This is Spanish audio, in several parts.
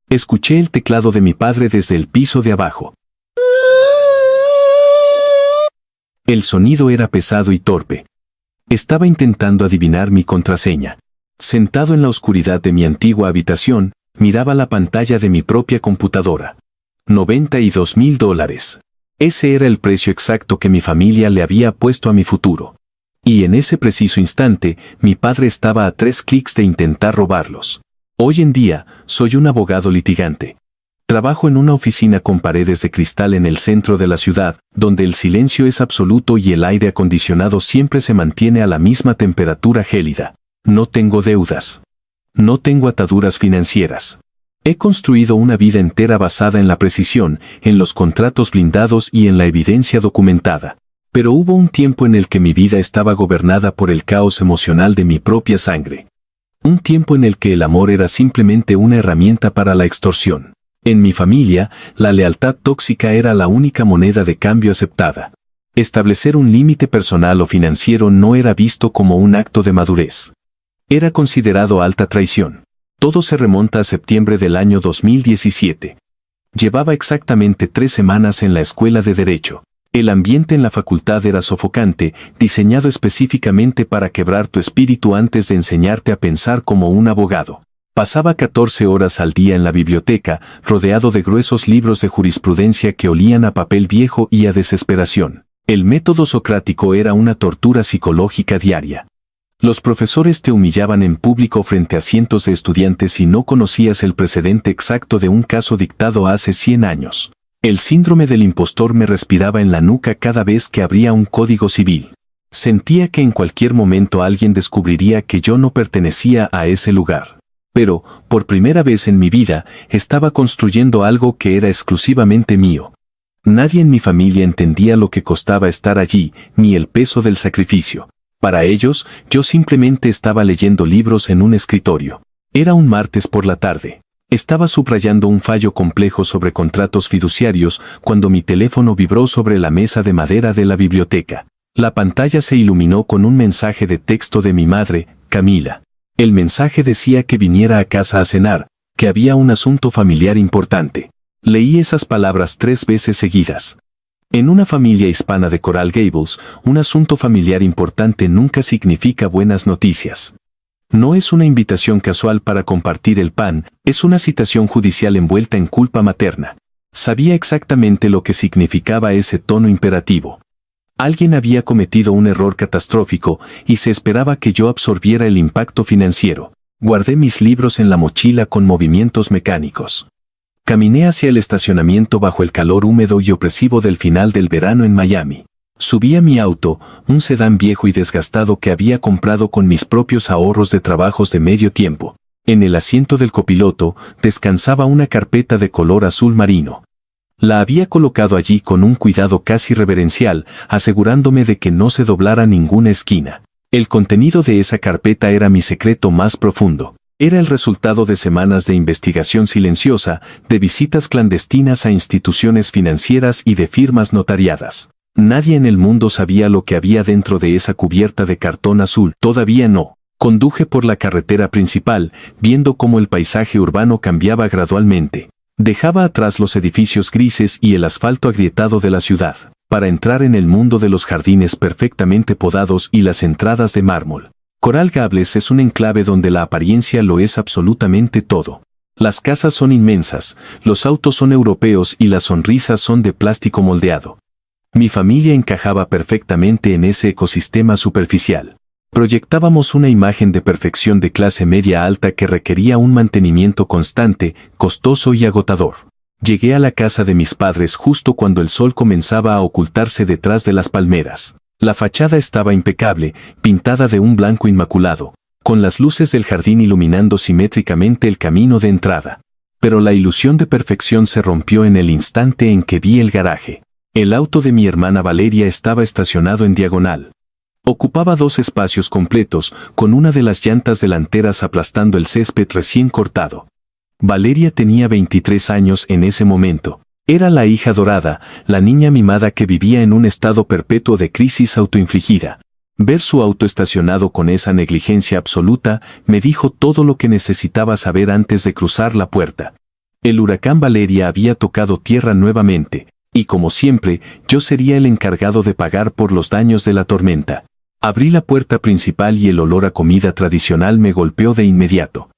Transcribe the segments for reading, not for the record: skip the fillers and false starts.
Escuché el teclado de mi padre desde el piso de abajo. El sonido era pesado y torpe. Estaba intentando adivinar mi contraseña. Sentado en la oscuridad de mi antigua habitación, miraba la pantalla de mi propia computadora. $92,000. Ese era el precio exacto que mi familia le había puesto a mi futuro. Y en ese preciso instante, mi padre estaba a 3 clics de intentar robarlos. Hoy en día, soy un abogado litigante. Trabajo en una oficina con paredes de cristal en el centro de la ciudad, donde el silencio es absoluto y el aire acondicionado siempre se mantiene a la misma temperatura gélida. No tengo deudas. No tengo ataduras financieras. He construido una vida entera basada en la precisión, en los contratos blindados y en la evidencia documentada. Pero hubo un tiempo en el que mi vida estaba gobernada por el caos emocional de mi propia sangre. Un tiempo en el que el amor era simplemente una herramienta para la extorsión. En mi familia, la lealtad tóxica era la única moneda de cambio aceptada. Establecer un límite personal o financiero no era visto como un acto de madurez. Era considerado alta traición. Todo se remonta a septiembre del año 2017. Llevaba exactamente 3 semanas en la escuela de Derecho. El ambiente en la facultad era sofocante, diseñado específicamente para quebrar tu espíritu antes de enseñarte a pensar como un abogado. Pasaba 14 horas al día en la biblioteca, rodeado de gruesos libros de jurisprudencia que olían a papel viejo y a desesperación. El método socrático era una tortura psicológica diaria. Los profesores te humillaban en público frente a cientos de estudiantes si no conocías el precedente exacto de un caso dictado hace 100 años. El síndrome del impostor me respiraba en la nuca cada vez que abría un código civil. Sentía que en cualquier momento alguien descubriría que yo no pertenecía a ese lugar. Pero, por primera vez en mi vida, estaba construyendo algo que era exclusivamente mío. Nadie en mi familia entendía lo que costaba estar allí, ni el peso del sacrificio. Para ellos, yo simplemente estaba leyendo libros en un escritorio. Era un martes por la tarde. Estaba subrayando un fallo complejo sobre contratos fiduciarios cuando mi teléfono vibró sobre la mesa de madera de la biblioteca. La pantalla se iluminó con un mensaje de texto de mi madre, Camila. El mensaje decía que viniera a casa a cenar, que había un asunto familiar importante. Leí esas palabras 3 veces seguidas. En una familia hispana de Coral Gables, un asunto familiar importante nunca significa buenas noticias. No es una invitación casual para compartir el pan, es una citación judicial envuelta en culpa materna. Sabía exactamente lo que significaba ese tono imperativo. Alguien había cometido un error catastrófico y se esperaba que yo absorbiera el impacto financiero. Guardé mis libros en la mochila con movimientos mecánicos. Caminé hacia el estacionamiento bajo el calor húmedo y opresivo del final del verano en Miami. Subí a mi auto, un sedán viejo y desgastado que había comprado con mis propios ahorros de trabajos de medio tiempo. En el asiento del copiloto descansaba una carpeta de color azul marino. La había colocado allí con un cuidado casi reverencial, asegurándome de que no se doblara ninguna esquina. El contenido de esa carpeta era mi secreto más profundo. Era el resultado de semanas de investigación silenciosa, de visitas clandestinas a instituciones financieras y de firmas notariadas. Nadie en el mundo sabía lo que había dentro de esa cubierta de cartón azul. Todavía no. Conduje por la carretera principal, viendo cómo el paisaje urbano cambiaba gradualmente. Dejaba atrás los edificios grises y el asfalto agrietado de la ciudad, para entrar en el mundo de los jardines perfectamente podados y las entradas de mármol. Coral Gables es un enclave donde la apariencia lo es absolutamente todo. Las casas son inmensas, los autos son europeos y las sonrisas son de plástico moldeado. Mi familia encajaba perfectamente en ese ecosistema superficial. Proyectábamos una imagen de perfección de clase media alta que requería un mantenimiento constante, costoso y agotador. Llegué a la casa de mis padres justo cuando el sol comenzaba a ocultarse detrás de las palmeras. La fachada estaba impecable, pintada de un blanco inmaculado, con las luces del jardín iluminando simétricamente el camino de entrada. Pero la ilusión de perfección se rompió en el instante en que vi el garaje. El auto de mi hermana Valeria estaba estacionado en diagonal. Ocupaba 2 espacios completos, con una de las llantas delanteras aplastando el césped recién cortado. Valeria tenía 23 años en ese momento. Era la hija dorada, la niña mimada que vivía en un estado perpetuo de crisis autoinfligida. Ver su auto estacionado con esa negligencia absoluta me dijo todo lo que necesitaba saber antes de cruzar la puerta. El huracán Valeria había tocado tierra nuevamente, y como siempre, yo sería el encargado de pagar por los daños de la tormenta. Abrí la puerta principal y el olor a comida tradicional me golpeó de inmediato.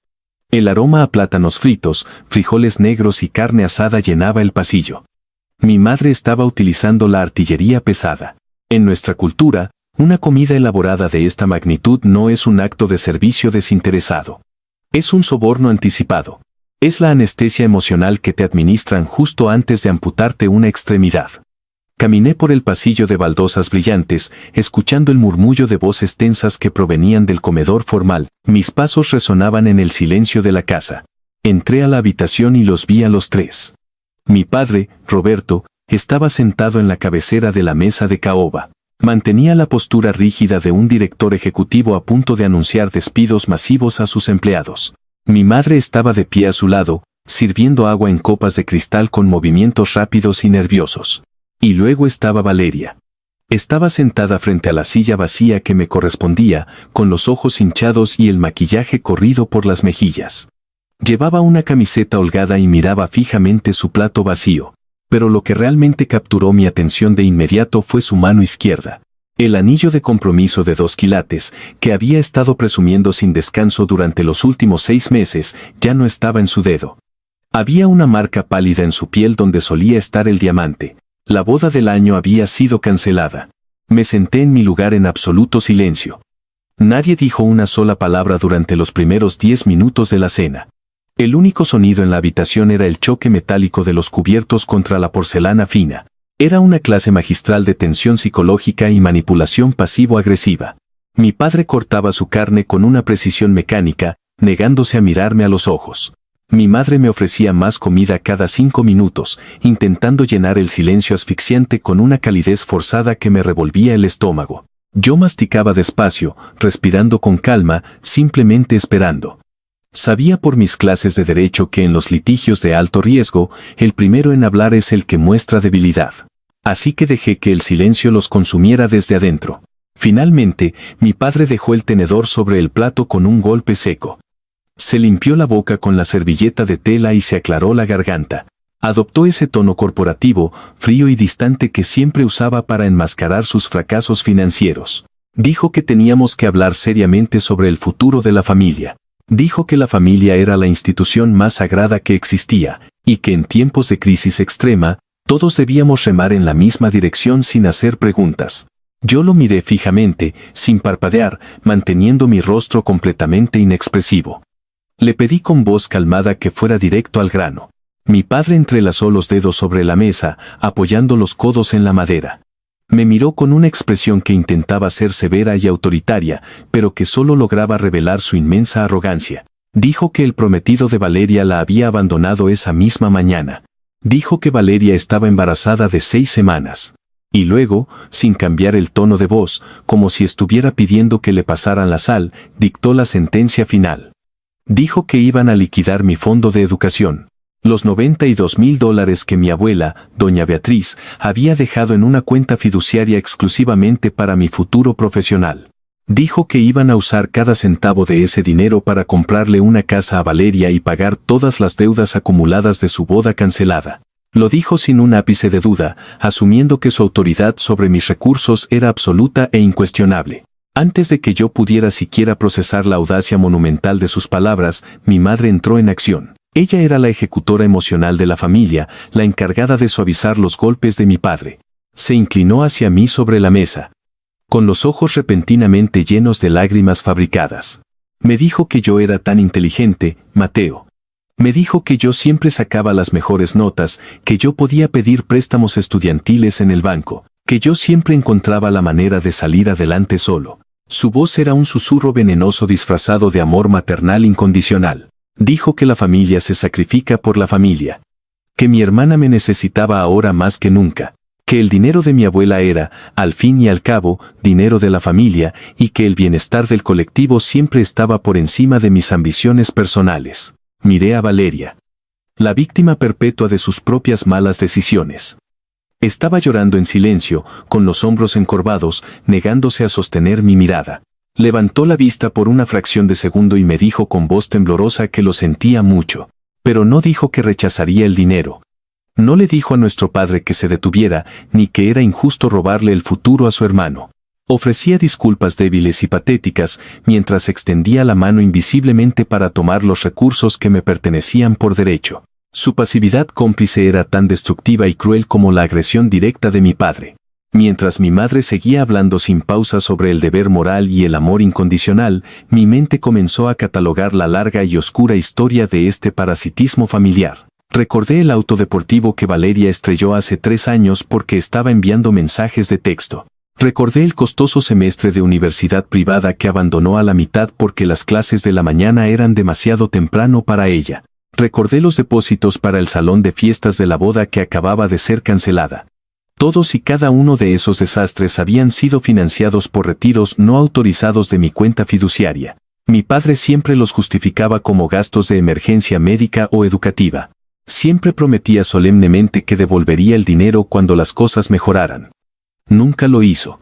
El aroma a plátanos fritos, frijoles negros y carne asada llenaba el pasillo. Mi madre estaba utilizando la artillería pesada. En nuestra cultura, una comida elaborada de esta magnitud no es un acto de servicio desinteresado. Es un soborno anticipado. Es la anestesia emocional que te administran justo antes de amputarte una extremidad. Caminé por el pasillo de baldosas brillantes, escuchando el murmullo de voces tensas que provenían del comedor formal. Mis pasos resonaban en el silencio de la casa. Entré a la habitación y los vi a los tres. Mi padre, Roberto, estaba sentado en la cabecera de la mesa de caoba. Mantenía la postura rígida de un director ejecutivo a punto de anunciar despidos masivos a sus empleados. Mi madre estaba de pie a su lado, sirviendo agua en copas de cristal con movimientos rápidos y nerviosos. Y luego estaba Valeria. Estaba sentada frente a la silla vacía que me correspondía, con los ojos hinchados y el maquillaje corrido por las mejillas. Llevaba una camiseta holgada y miraba fijamente su plato vacío, pero lo que realmente capturó mi atención de inmediato fue su mano izquierda. El anillo de compromiso de 2 quilates, que había estado presumiendo sin descanso durante los últimos 6 meses, ya no estaba en su dedo. Había una marca pálida en su piel donde solía estar el diamante. La boda del año había sido cancelada. Me senté en mi lugar en absoluto silencio. Nadie dijo una sola palabra durante los primeros 10 minutos de la cena. El único sonido en la habitación era el choque metálico de los cubiertos contra la porcelana fina. Era una clase magistral de tensión psicológica y manipulación pasivo-agresiva. Mi padre cortaba su carne con una precisión mecánica, negándose a mirarme a los ojos. Mi madre me ofrecía más comida cada 5 minutos, intentando llenar el silencio asfixiante con una calidez forzada que me revolvía el estómago. Yo masticaba despacio, respirando con calma, simplemente esperando. Sabía por mis clases de derecho que en los litigios de alto riesgo, el primero en hablar es el que muestra debilidad. Así que dejé que el silencio los consumiera desde adentro. Finalmente, mi padre dejó el tenedor sobre el plato con un golpe seco. Se limpió la boca con la servilleta de tela y se aclaró la garganta. Adoptó ese tono corporativo, frío y distante que siempre usaba para enmascarar sus fracasos financieros. Dijo que teníamos que hablar seriamente sobre el futuro de la familia. Dijo que la familia era la institución más sagrada que existía, y que en tiempos de crisis extrema, todos debíamos remar en la misma dirección sin hacer preguntas. Yo lo miré fijamente, sin parpadear, manteniendo mi rostro completamente inexpresivo. Le pedí con voz calmada que fuera directo al grano. Mi padre entrelazó los dedos sobre la mesa, apoyando los codos en la madera. Me miró con una expresión que intentaba ser severa y autoritaria, pero que solo lograba revelar su inmensa arrogancia. Dijo que el prometido de Valeria la había abandonado esa misma mañana. Dijo que Valeria estaba embarazada de 6 semanas. Y luego, sin cambiar el tono de voz, como si estuviera pidiendo que le pasaran la sal, dictó la sentencia final. Dijo que iban a liquidar mi fondo de educación. Los $92,000 que mi abuela, doña Beatriz, había dejado en una cuenta fiduciaria exclusivamente para mi futuro profesional. Dijo que iban a usar cada centavo de ese dinero para comprarle una casa a Valeria y pagar todas las deudas acumuladas de su boda cancelada. Lo dijo sin un ápice de duda, asumiendo que su autoridad sobre mis recursos era absoluta e incuestionable. Antes de que yo pudiera siquiera procesar la audacia monumental de sus palabras, mi madre entró en acción. Ella era la ejecutora emocional de la familia, la encargada de suavizar los golpes de mi padre. Se inclinó hacia mí sobre la mesa, con los ojos repentinamente llenos de lágrimas fabricadas. Me dijo que yo era tan inteligente, Mateo. Me dijo que yo siempre sacaba las mejores notas, que yo podía pedir préstamos estudiantiles en el banco, que yo siempre encontraba la manera de salir adelante solo. Su voz era un susurro venenoso disfrazado de amor maternal incondicional. Dijo que la familia se sacrifica por la familia. Que mi hermana me necesitaba ahora más que nunca. Que el dinero de mi abuela era, al fin y al cabo, dinero de la familia, y que el bienestar del colectivo siempre estaba por encima de mis ambiciones personales. Miré a Valeria, la víctima perpetua de sus propias malas decisiones. Estaba llorando en silencio, con los hombros encorvados, negándose a sostener mi mirada. Levantó la vista por una fracción de segundo y me dijo con voz temblorosa que lo sentía mucho, Pero no dijo que rechazaría el dinero. No le dijo a nuestro padre que se detuviera, ni que era injusto robarle el futuro a su hermano. Ofrecía disculpas débiles y patéticas, mientras extendía la mano invisiblemente para tomar los recursos que me pertenecían por derecho. Su pasividad cómplice era tan destructiva y cruel como la agresión directa de mi padre. Mientras mi madre seguía hablando sin pausa sobre el deber moral y el amor incondicional, mi mente comenzó a catalogar la larga y oscura historia de este parasitismo familiar. Recordé el auto deportivo que Valeria estrelló hace 3 años porque estaba enviando mensajes de texto. Recordé el costoso semestre de universidad privada que abandonó a la mitad porque las clases de la mañana eran demasiado temprano para ella. Recordé los depósitos para el salón de fiestas de la boda que acababa de ser cancelada. Todos y cada uno de esos desastres habían sido financiados por retiros no autorizados de mi cuenta fiduciaria. Mi padre siempre los justificaba como gastos de emergencia médica o educativa. Siempre prometía solemnemente que devolvería el dinero cuando las cosas mejoraran. Nunca lo hizo.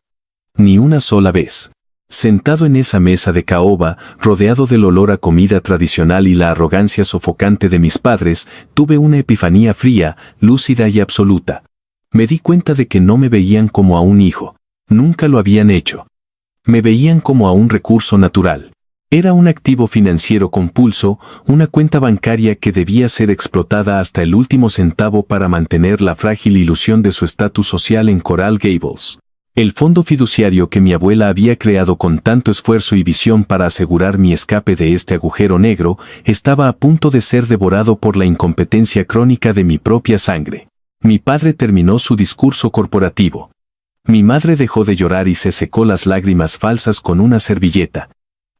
Ni una sola vez. Sentado en esa mesa de caoba, rodeado del olor a comida tradicional y la arrogancia sofocante de mis padres, tuve una epifanía fría, lúcida y absoluta. Me di cuenta de que no me veían como a un hijo. Nunca lo habían hecho. Me veían como a un recurso natural. Era un activo financiero compulso, una cuenta bancaria que debía ser explotada hasta el último centavo para mantener la frágil ilusión de su estatus social en Coral Gables. El fondo fiduciario que mi abuela había creado con tanto esfuerzo y visión para asegurar mi escape de este agujero negro, estaba a punto de ser devorado por la incompetencia crónica de mi propia sangre. Mi padre terminó su discurso corporativo. Mi madre dejó de llorar y se secó las lágrimas falsas con una servilleta.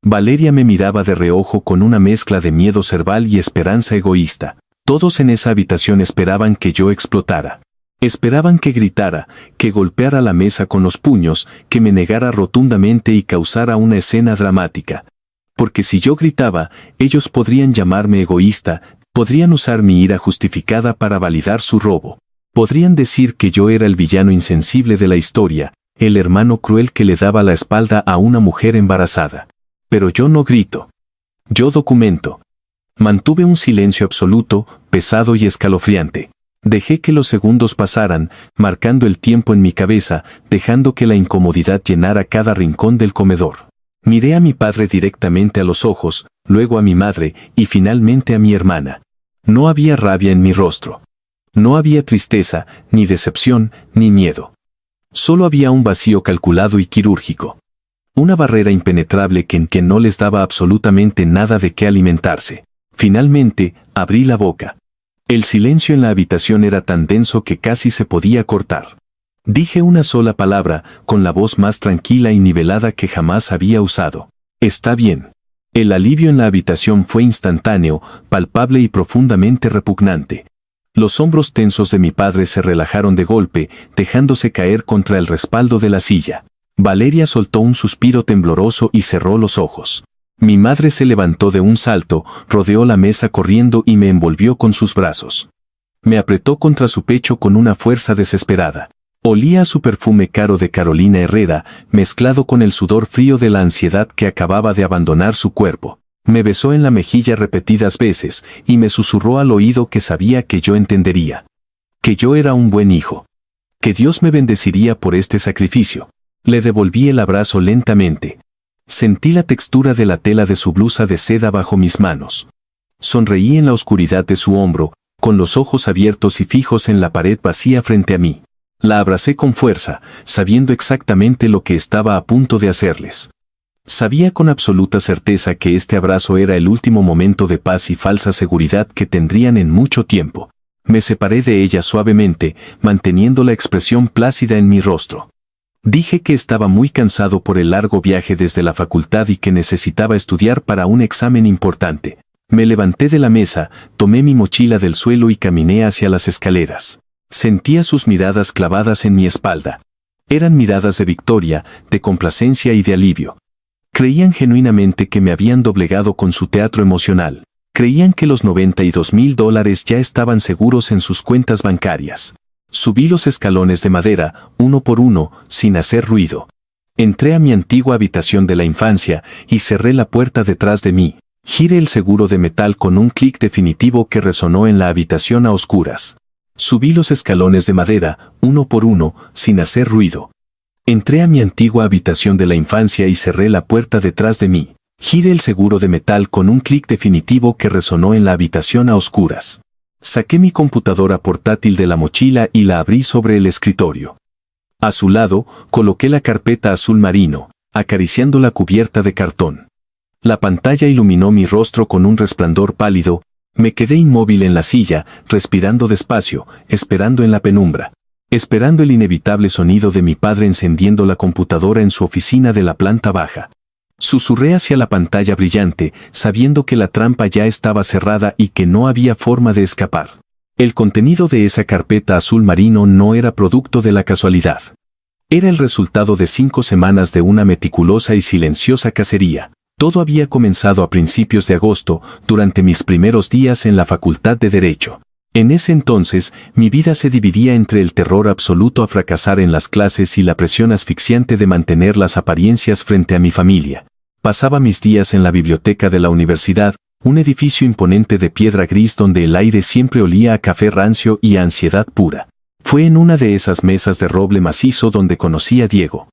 Valeria me miraba de reojo con una mezcla de miedo cerval y esperanza egoísta. Todos en esa habitación esperaban que yo explotara. Esperaban que gritara, que golpeara la mesa con los puños, que me negara rotundamente y causara una escena dramática. Porque si yo gritaba, ellos podrían llamarme egoísta, podrían usar mi ira justificada para validar su robo. Podrían decir que yo era el villano insensible de la historia, el hermano cruel que le daba la espalda a una mujer embarazada. Pero yo no grito. Yo documento. Mantuve un silencio absoluto, pesado y escalofriante. Dejé que los segundos pasaran, marcando el tiempo en mi cabeza, dejando que la incomodidad llenara cada rincón del comedor. Miré a mi padre directamente a los ojos, luego a mi madre y finalmente a mi hermana. No había rabia en mi rostro. No había tristeza, ni decepción, ni miedo. Solo había un vacío calculado y quirúrgico. Una barrera impenetrable que no les daba absolutamente nada de qué alimentarse. Finalmente, abrí la boca. El silencio en la habitación era tan denso que casi se podía cortar. Dije una sola palabra, con la voz más tranquila y nivelada que jamás había usado. Está bien. El alivio en la habitación fue instantáneo, palpable y profundamente repugnante. Los hombros tensos de mi padre se relajaron de golpe, dejándose caer contra el respaldo de la silla. Valeria soltó un suspiro tembloroso y cerró los ojos. Mi madre se levantó de un salto, rodeó la mesa corriendo y me envolvió con sus brazos. Me apretó contra su pecho con una fuerza desesperada. Olía a su perfume caro de Carolina Herrera, mezclado con el sudor frío de la ansiedad que acababa de abandonar su cuerpo. Me besó en la mejilla repetidas veces y me susurró al oído que sabía que yo entendería. Que yo era un buen hijo. Que Dios me bendeciría por este sacrificio. Le devolví el abrazo lentamente. Sentí la textura de la tela de su blusa de seda bajo mis manos. Sonreí en la oscuridad de su hombro, con los ojos abiertos y fijos en la pared vacía frente a mí. La abracé con fuerza, sabiendo exactamente lo que estaba a punto de hacerles. Sabía con absoluta certeza que este abrazo era el último momento de paz y falsa seguridad que tendrían en mucho tiempo. Me separé de ella suavemente, manteniendo la expresión plácida en mi rostro. Dije que estaba muy cansado por el largo viaje desde la facultad y que necesitaba estudiar para un examen importante. Me levanté de la mesa, tomé mi mochila del suelo y caminé hacia las escaleras. Sentía sus miradas clavadas en mi espalda. Eran miradas de victoria, de complacencia y de alivio. Creían genuinamente que me habían doblegado con su teatro emocional. Creían que los $92,000 ya estaban seguros en sus cuentas bancarias. Subí los escalones de madera, uno por uno, sin hacer ruido. Entré a mi antigua habitación de la infancia y cerré la puerta detrás de mí. Giré el seguro de metal con un clic definitivo que resonó en la habitación a oscuras. Subí los escalones de madera, uno por uno, sin hacer ruido. Entré a mi antigua habitación de la infancia y cerré la puerta detrás de mí. Giré el seguro de metal con un clic definitivo que resonó en la habitación a oscuras. Saqué mi computadora portátil de la mochila y la abrí sobre el escritorio. A su lado, coloqué la carpeta azul marino, acariciando la cubierta de cartón. La pantalla iluminó mi rostro con un resplandor pálido. Me quedé inmóvil en la silla, respirando despacio, esperando en la penumbra. Esperando el inevitable sonido de mi padre encendiendo la computadora en su oficina de la planta baja. Susurré hacia la pantalla brillante, sabiendo que la trampa ya estaba cerrada y que no había forma de escapar. El contenido de esa carpeta azul marino no era producto de la casualidad. Era el resultado de 5 semanas de una meticulosa y silenciosa cacería. Todo había comenzado a principios de agosto, durante mis primeros días en la Facultad de Derecho. En ese entonces, mi vida se dividía entre el terror absoluto a fracasar en las clases y la presión asfixiante de mantener las apariencias frente a mi familia. Pasaba mis días en la biblioteca de la universidad, un edificio imponente de piedra gris donde el aire siempre olía a café rancio y a ansiedad pura. Fue en una de esas mesas de roble macizo donde conocí a Diego.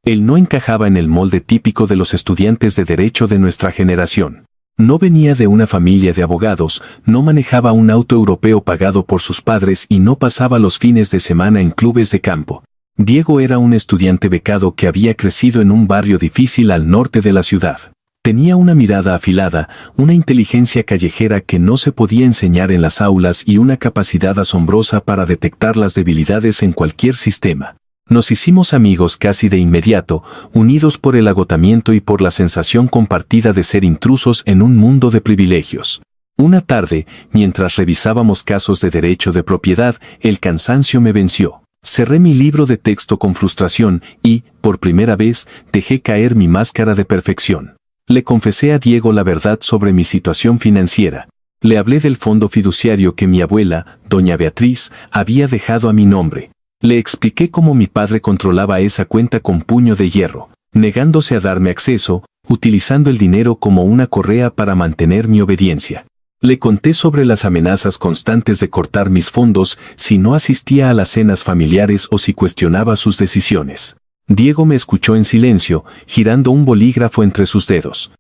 Él no encajaba en el molde típico de los estudiantes de derecho de nuestra generación. No venía de una familia de abogados, no manejaba un auto europeo pagado por sus padres y no pasaba los fines de semana en clubes de campo. Diego era un estudiante becado que había crecido en un barrio difícil al norte de la ciudad. Tenía una mirada afilada, una inteligencia callejera que no se podía enseñar en las aulas y una capacidad asombrosa para detectar las debilidades en cualquier sistema. Nos hicimos amigos casi de inmediato, unidos por el agotamiento y por la sensación compartida de ser intrusos en un mundo de privilegios. Una tarde, mientras revisábamos casos de derecho de propiedad, el cansancio me venció. Cerré mi libro de texto con frustración y, por primera vez, dejé caer mi máscara de perfección. Le confesé a Diego la verdad sobre mi situación financiera. Le hablé del fondo fiduciario que mi abuela, doña Beatriz, había dejado a mi nombre. Le expliqué cómo mi padre controlaba esa cuenta con puño de hierro, negándose a darme acceso, utilizando el dinero como una correa para mantener mi obediencia. Le conté sobre las amenazas constantes de cortar mis fondos si no asistía a las cenas familiares o si cuestionaba sus decisiones. Diego me escuchó en silencio, girando un bolígrafo entre sus dedos.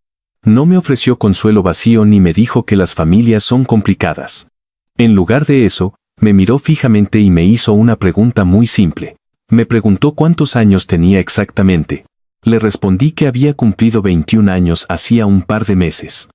No me ofreció consuelo vacío ni me dijo que las familias son complicadas. En lugar de eso, me miró fijamente y me hizo una pregunta muy simple. Me preguntó cuántos años tenía exactamente. Le respondí que había cumplido 21 años hacía un par de meses.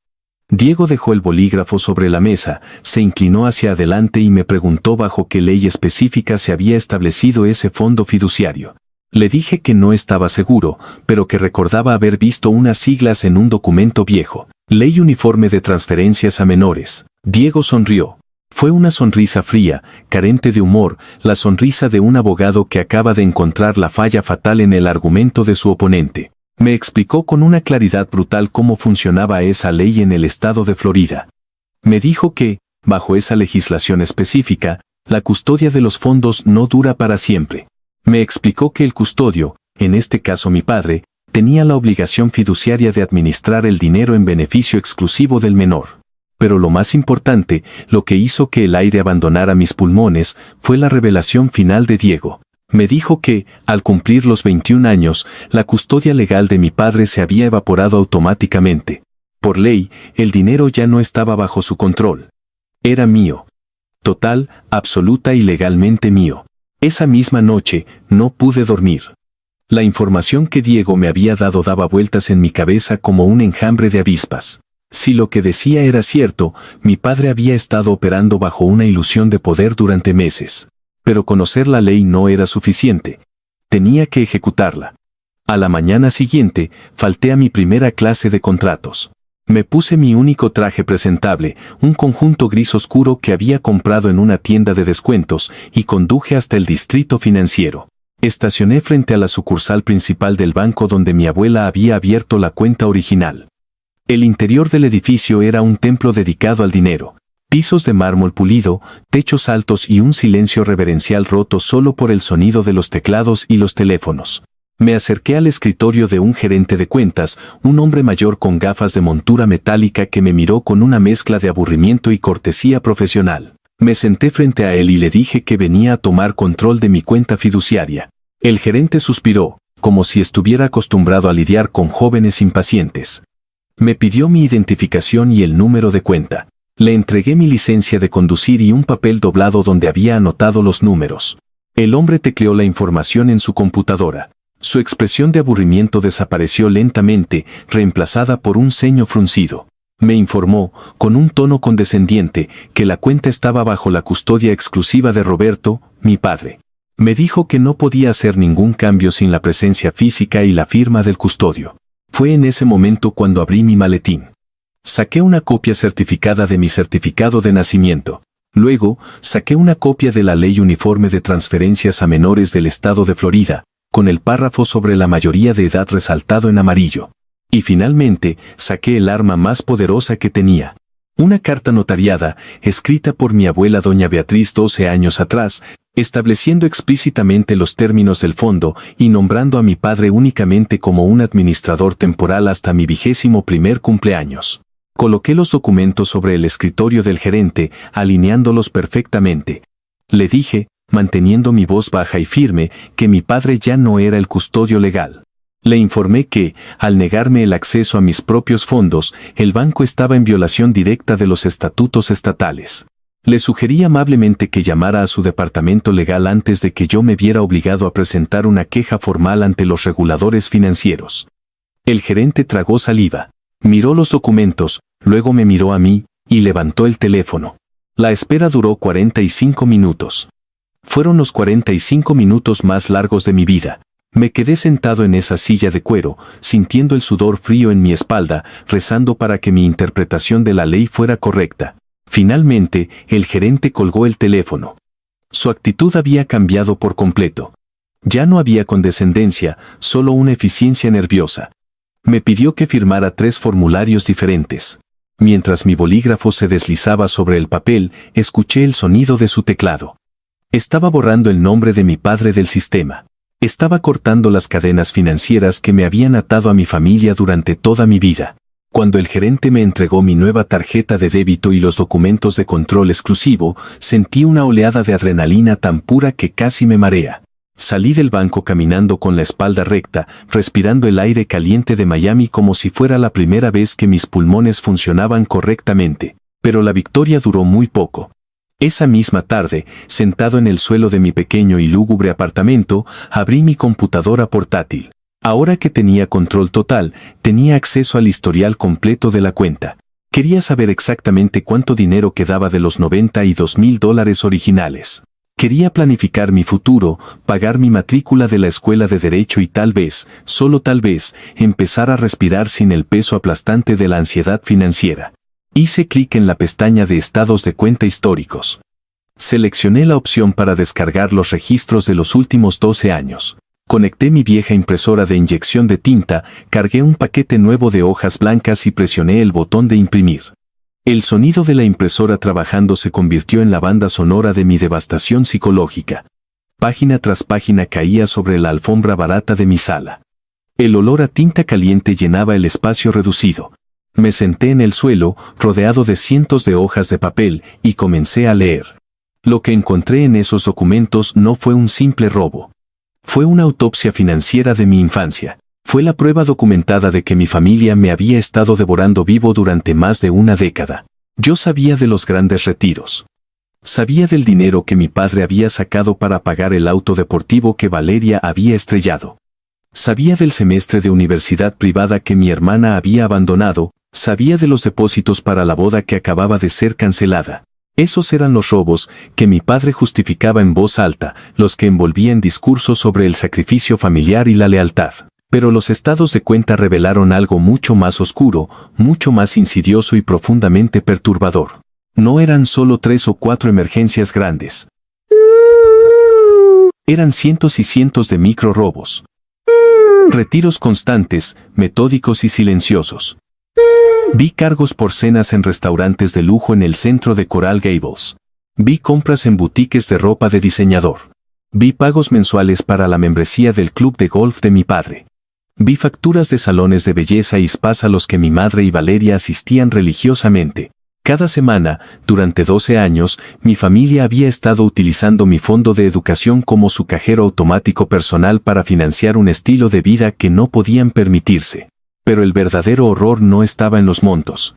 Diego dejó el bolígrafo sobre la mesa, se inclinó hacia adelante y me preguntó bajo qué ley específica se había establecido ese fondo fiduciario. Le dije que no estaba seguro, pero que recordaba haber visto unas siglas en un documento viejo. Ley Uniforme de Transferencias a Menores. Diego sonrió. Fue una sonrisa fría, carente de humor, la sonrisa de un abogado que acaba de encontrar la falla fatal en el argumento de su oponente. Me explicó con una claridad brutal cómo funcionaba esa ley en el estado de Florida. Me dijo que, bajo esa legislación específica, la custodia de los fondos no dura para siempre. Me explicó que el custodio, en este caso mi padre, tenía la obligación fiduciaria de administrar el dinero en beneficio exclusivo del menor. Pero lo más importante, lo que hizo que el aire abandonara mis pulmones, fue la revelación final de Diego. Me dijo que, al cumplir los 21 años, la custodia legal de mi padre se había evaporado automáticamente. Por ley, el dinero ya no estaba bajo su control. Era mío. Total, absoluta y legalmente mío. Esa misma noche, no pude dormir. La información que Diego me había dado daba vueltas en mi cabeza como un enjambre de avispas. Si lo que decía era cierto, mi padre había estado operando bajo una ilusión de poder durante meses. Pero conocer la ley no era suficiente. Tenía que ejecutarla. A la mañana siguiente, falté a mi primera clase de contratos. Me puse mi único traje presentable, un conjunto gris oscuro que había comprado en una tienda de descuentos, y conduje hasta el distrito financiero. Estacioné frente a la sucursal principal del banco donde mi abuela había abierto la cuenta original. El interior del edificio era un templo dedicado al dinero. Pisos de mármol pulido, techos altos y un silencio reverencial roto solo por el sonido de los teclados y los teléfonos. Me acerqué al escritorio de un gerente de cuentas, un hombre mayor con gafas de montura metálica que me miró con una mezcla de aburrimiento y cortesía profesional. Me senté frente a él y le dije que venía a tomar control de mi cuenta fiduciaria. El gerente suspiró, como si estuviera acostumbrado a lidiar con jóvenes impacientes. Me pidió mi identificación y el número de cuenta. Le entregué mi licencia de conducir y un papel doblado donde había anotado los números. El hombre tecleó la información en su computadora. Su expresión de aburrimiento desapareció lentamente, reemplazada por un ceño fruncido. Me informó, con un tono condescendiente, que la cuenta estaba bajo la custodia exclusiva de Roberto, mi padre. Me dijo que no podía hacer ningún cambio sin la presencia física y la firma del custodio. Fue en ese momento cuando abrí mi maletín. Saqué una copia certificada de mi certificado de nacimiento. Luego, saqué una copia de la Ley Uniforme de Transferencias a Menores del Estado de Florida, con el párrafo sobre la mayoría de edad resaltado en amarillo. Y finalmente, saqué el arma más poderosa que tenía. Una carta notariada, escrita por mi abuela doña Beatriz 12 años atrás, estableciendo explícitamente los términos del fondo y nombrando a mi padre únicamente como un administrador temporal hasta mi 21º cumpleaños. Coloqué los documentos sobre el escritorio del gerente, alineándolos perfectamente. Le dije, manteniendo mi voz baja y firme, que mi padre ya no era el custodio legal. Le informé que, al negarme el acceso a mis propios fondos, el banco estaba en violación directa de los estatutos estatales. Le sugerí amablemente que llamara a su departamento legal antes de que yo me viera obligado a presentar una queja formal ante los reguladores financieros. El gerente tragó saliva, miró los documentos, luego me miró a mí, y levantó el teléfono. La espera duró 45 minutos. Fueron los 45 minutos más largos de mi vida. Me quedé sentado en esa silla de cuero, sintiendo el sudor frío en mi espalda, rezando para que mi interpretación de la ley fuera correcta. Finalmente, el gerente colgó el teléfono. Su actitud había cambiado por completo. Ya no había condescendencia, solo una eficiencia nerviosa. Me pidió que firmara 3 formularios diferentes. Mientras mi bolígrafo se deslizaba sobre el papel, escuché el sonido de su teclado. Estaba borrando el nombre de mi padre del sistema. Estaba cortando las cadenas financieras que me habían atado a mi familia durante toda mi vida. Cuando el gerente me entregó mi nueva tarjeta de débito y los documentos de control exclusivo, sentí una oleada de adrenalina tan pura que casi me marea. Salí del banco caminando con la espalda recta, respirando el aire caliente de Miami como si fuera la primera vez que mis pulmones funcionaban correctamente. Pero la victoria duró muy poco. Esa misma tarde, sentado en el suelo de mi pequeño y lúgubre apartamento, abrí mi computadora portátil. Ahora que tenía control total, tenía acceso al historial completo de la cuenta. Quería saber exactamente cuánto dinero quedaba de los $92,000 originales. Quería planificar mi futuro, pagar mi matrícula de la escuela de Derecho y tal vez, solo tal vez, empezar a respirar sin el peso aplastante de la ansiedad financiera. Hice clic en la pestaña de estados de cuenta históricos. Seleccioné la opción para descargar los registros de los últimos 12 años. Conecté mi vieja impresora de inyección de tinta, cargué un paquete nuevo de hojas blancas y presioné el botón de imprimir. El sonido de la impresora trabajando se convirtió en la banda sonora de mi devastación psicológica. Página tras página caía sobre la alfombra barata de mi sala. El olor a tinta caliente llenaba el espacio reducido. Me senté en el suelo, rodeado de cientos de hojas de papel, y comencé a leer. Lo que encontré en esos documentos no fue un simple robo. Fue una autopsia financiera de mi infancia. Fue la prueba documentada de que mi familia me había estado devorando vivo durante más de una década. Yo sabía de los grandes retiros. Sabía del dinero que mi padre había sacado para pagar el auto deportivo que Valeria había estrellado. Sabía del semestre de universidad privada que mi hermana había abandonado. Sabía de los depósitos para la boda que acababa de ser cancelada. Esos eran los robos que mi padre justificaba en voz alta, los que envolvían discursos sobre el sacrificio familiar y la lealtad. Pero los estados de cuenta revelaron algo mucho más oscuro, mucho más insidioso y profundamente perturbador. No eran solo 3 o 4 emergencias grandes. Eran cientos y cientos de micro robos. Retiros constantes, metódicos y silenciosos. Vi cargos por cenas en restaurantes de lujo en el centro de Coral Gables. Vi compras en boutiques de ropa de diseñador. Vi pagos mensuales para la membresía del club de golf de mi padre. Vi facturas de salones de belleza y spas a los que mi madre y Valeria asistían religiosamente. Cada semana, durante 12 años, mi familia había estado utilizando mi fondo de educación como su cajero automático personal para financiar un estilo de vida que no podían permitirse. Pero el verdadero horror no estaba en los montos.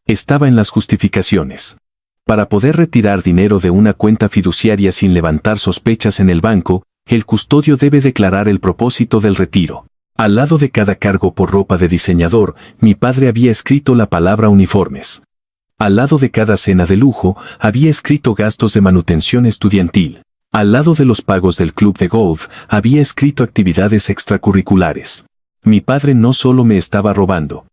Estaba en las justificaciones. Para poder retirar dinero de una cuenta fiduciaria sin levantar sospechas en el banco, el custodio debe declarar el propósito del retiro. Al lado de cada cargo por ropa de diseñador, mi padre había escrito la palabra uniformes. Al lado de cada cena de lujo, había escrito gastos de manutención estudiantil. Al lado de los pagos del club de golf, había escrito actividades extracurriculares. Mi padre no solo me estaba robando.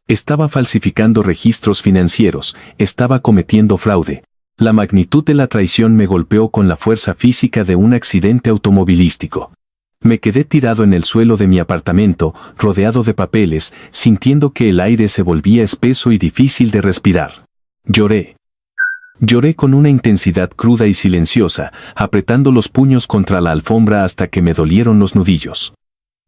Estaba falsificando registros financieros, estaba cometiendo fraude. La magnitud de la traición me golpeó con la fuerza física de un accidente automovilístico. Me quedé tirado en el suelo de mi apartamento, rodeado de papeles, sintiendo que el aire se volvía espeso y difícil de respirar. Lloré. Lloré con una intensidad cruda y silenciosa, apretando los puños contra la alfombra hasta que me dolieron los nudillos.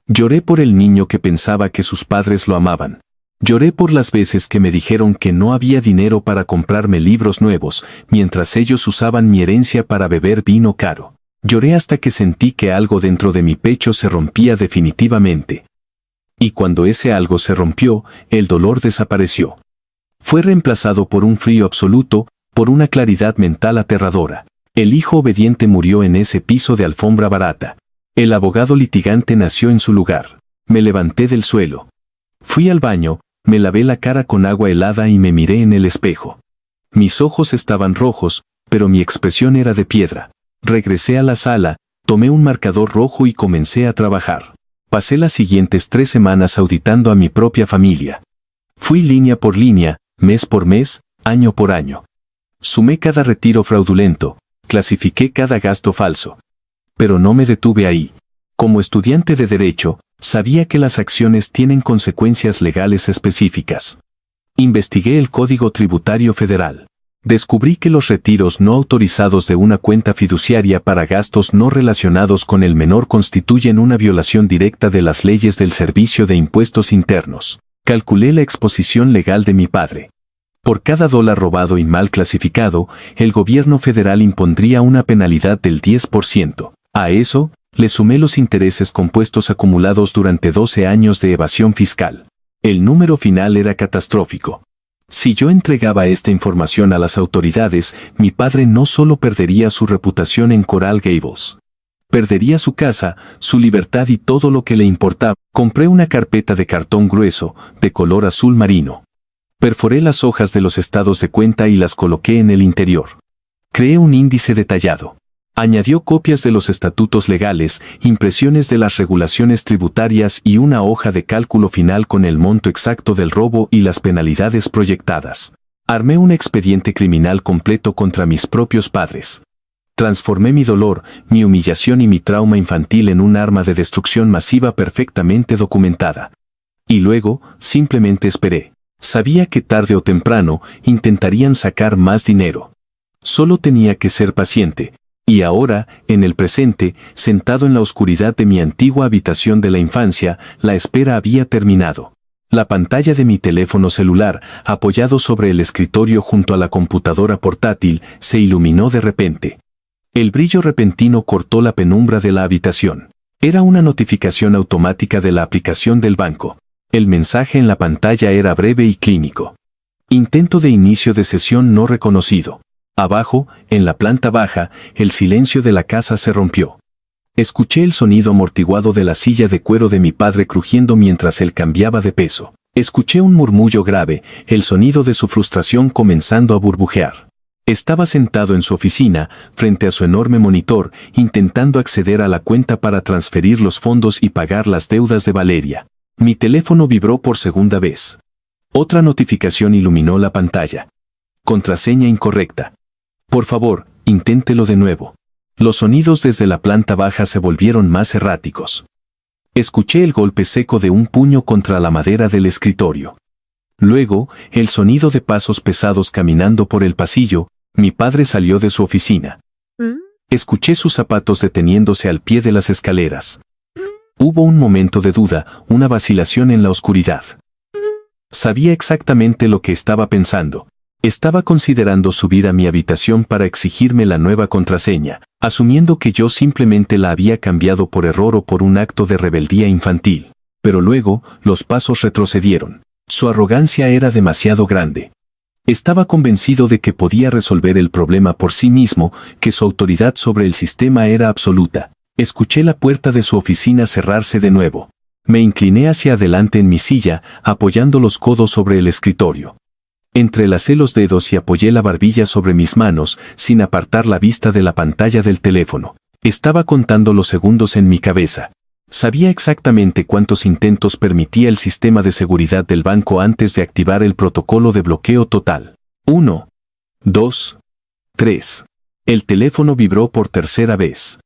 Lloré por el niño que pensaba que sus padres lo amaban. Lloré por las veces que me dijeron que no había dinero para comprarme libros nuevos, mientras ellos usaban mi herencia para beber vino caro. Lloré hasta que sentí que algo dentro de mi pecho se rompía definitivamente. Y cuando ese algo se rompió, el dolor desapareció. Fue reemplazado por un frío absoluto, por una claridad mental aterradora. El hijo obediente murió en ese piso de alfombra barata. El abogado litigante nació en su lugar. Me levanté del suelo. Fui al baño, me lavé la cara con agua helada y me miré en el espejo. Mis ojos estaban rojos, pero mi expresión era de piedra. Regresé a la sala, tomé un marcador rojo y comencé a trabajar. Pasé las siguientes 3 semanas auditando a mi propia familia. Fui línea por línea, mes por mes, año por año. Sumé cada retiro fraudulento, clasifiqué cada gasto falso. Pero no me detuve ahí. Como estudiante de Derecho, sabía que las acciones tienen consecuencias legales específicas. Investigué el Código Tributario Federal. Descubrí que los retiros no autorizados de una cuenta fiduciaria para gastos no relacionados con el menor constituyen una violación directa de las leyes del Servicio de Impuestos Internos. Calculé la exposición legal de mi padre. Por cada dólar robado y mal clasificado, el gobierno federal impondría una penalidad del 10%. A eso, le sumé los intereses compuestos acumulados durante 12 años de evasión fiscal. El número final era catastrófico. Si yo entregaba esta información a las autoridades, mi padre no solo perdería su reputación en Coral Gables. Perdería su casa, su libertad y todo lo que le importaba. Compré una carpeta de cartón grueso, de color azul marino. Perforé las hojas de los estados de cuenta y las coloqué en el interior. Creé un índice detallado. Añadió copias de los estatutos legales, impresiones de las regulaciones tributarias y una hoja de cálculo final con el monto exacto del robo y las penalidades proyectadas. Armé un expediente criminal completo contra mis propios padres. Transformé mi dolor, mi humillación y mi trauma infantil en un arma de destrucción masiva perfectamente documentada. Y luego, simplemente esperé. Sabía que tarde o temprano intentarían sacar más dinero. Solo tenía que ser paciente. Y ahora, en el presente, sentado en la oscuridad de mi antigua habitación de la infancia, la espera había terminado. La pantalla de mi teléfono celular, apoyado sobre el escritorio junto a la computadora portátil, se iluminó de repente. El brillo repentino cortó la penumbra de la habitación. Era una notificación automática de la aplicación del banco. El mensaje en la pantalla era breve y clínico. Intento de inicio de sesión no reconocido. Abajo, en la planta baja, el silencio de la casa se rompió. Escuché el sonido amortiguado de la silla de cuero de mi padre crujiendo mientras él cambiaba de peso. Escuché un murmullo grave, el sonido de su frustración comenzando a burbujear. Estaba sentado en su oficina, frente a su enorme monitor, intentando acceder a la cuenta para transferir los fondos y pagar las deudas de Valeria. Mi teléfono vibró por segunda vez. Otra notificación iluminó la pantalla. Contraseña incorrecta. Por favor, inténtelo de nuevo. Los sonidos desde la planta baja se volvieron más erráticos. Escuché el golpe seco de un puño contra la madera del escritorio. Luego, el sonido de pasos pesados caminando por el pasillo. Mi padre salió de su oficina. Escuché sus zapatos deteniéndose al pie de las escaleras. Hubo un momento de duda, una vacilación en la oscuridad. Sabía exactamente lo que estaba pensando. Estaba considerando subir a mi habitación para exigirme la nueva contraseña, asumiendo que yo simplemente la había cambiado por error o por un acto de rebeldía infantil. Pero luego, los pasos retrocedieron. Su arrogancia era demasiado grande. Estaba convencido de que podía resolver el problema por sí mismo, que su autoridad sobre el sistema era absoluta. Escuché la puerta de su oficina cerrarse de nuevo. Me incliné hacia adelante en mi silla, apoyando los codos sobre el escritorio. Entrelacé los dedos y apoyé la barbilla sobre mis manos, sin apartar la vista de la pantalla del teléfono. Estaba contando los segundos en mi cabeza. Sabía exactamente cuántos intentos permitía el sistema de seguridad del banco antes de activar el protocolo de bloqueo total. 1, 2, 3. El teléfono vibró por tercera vez.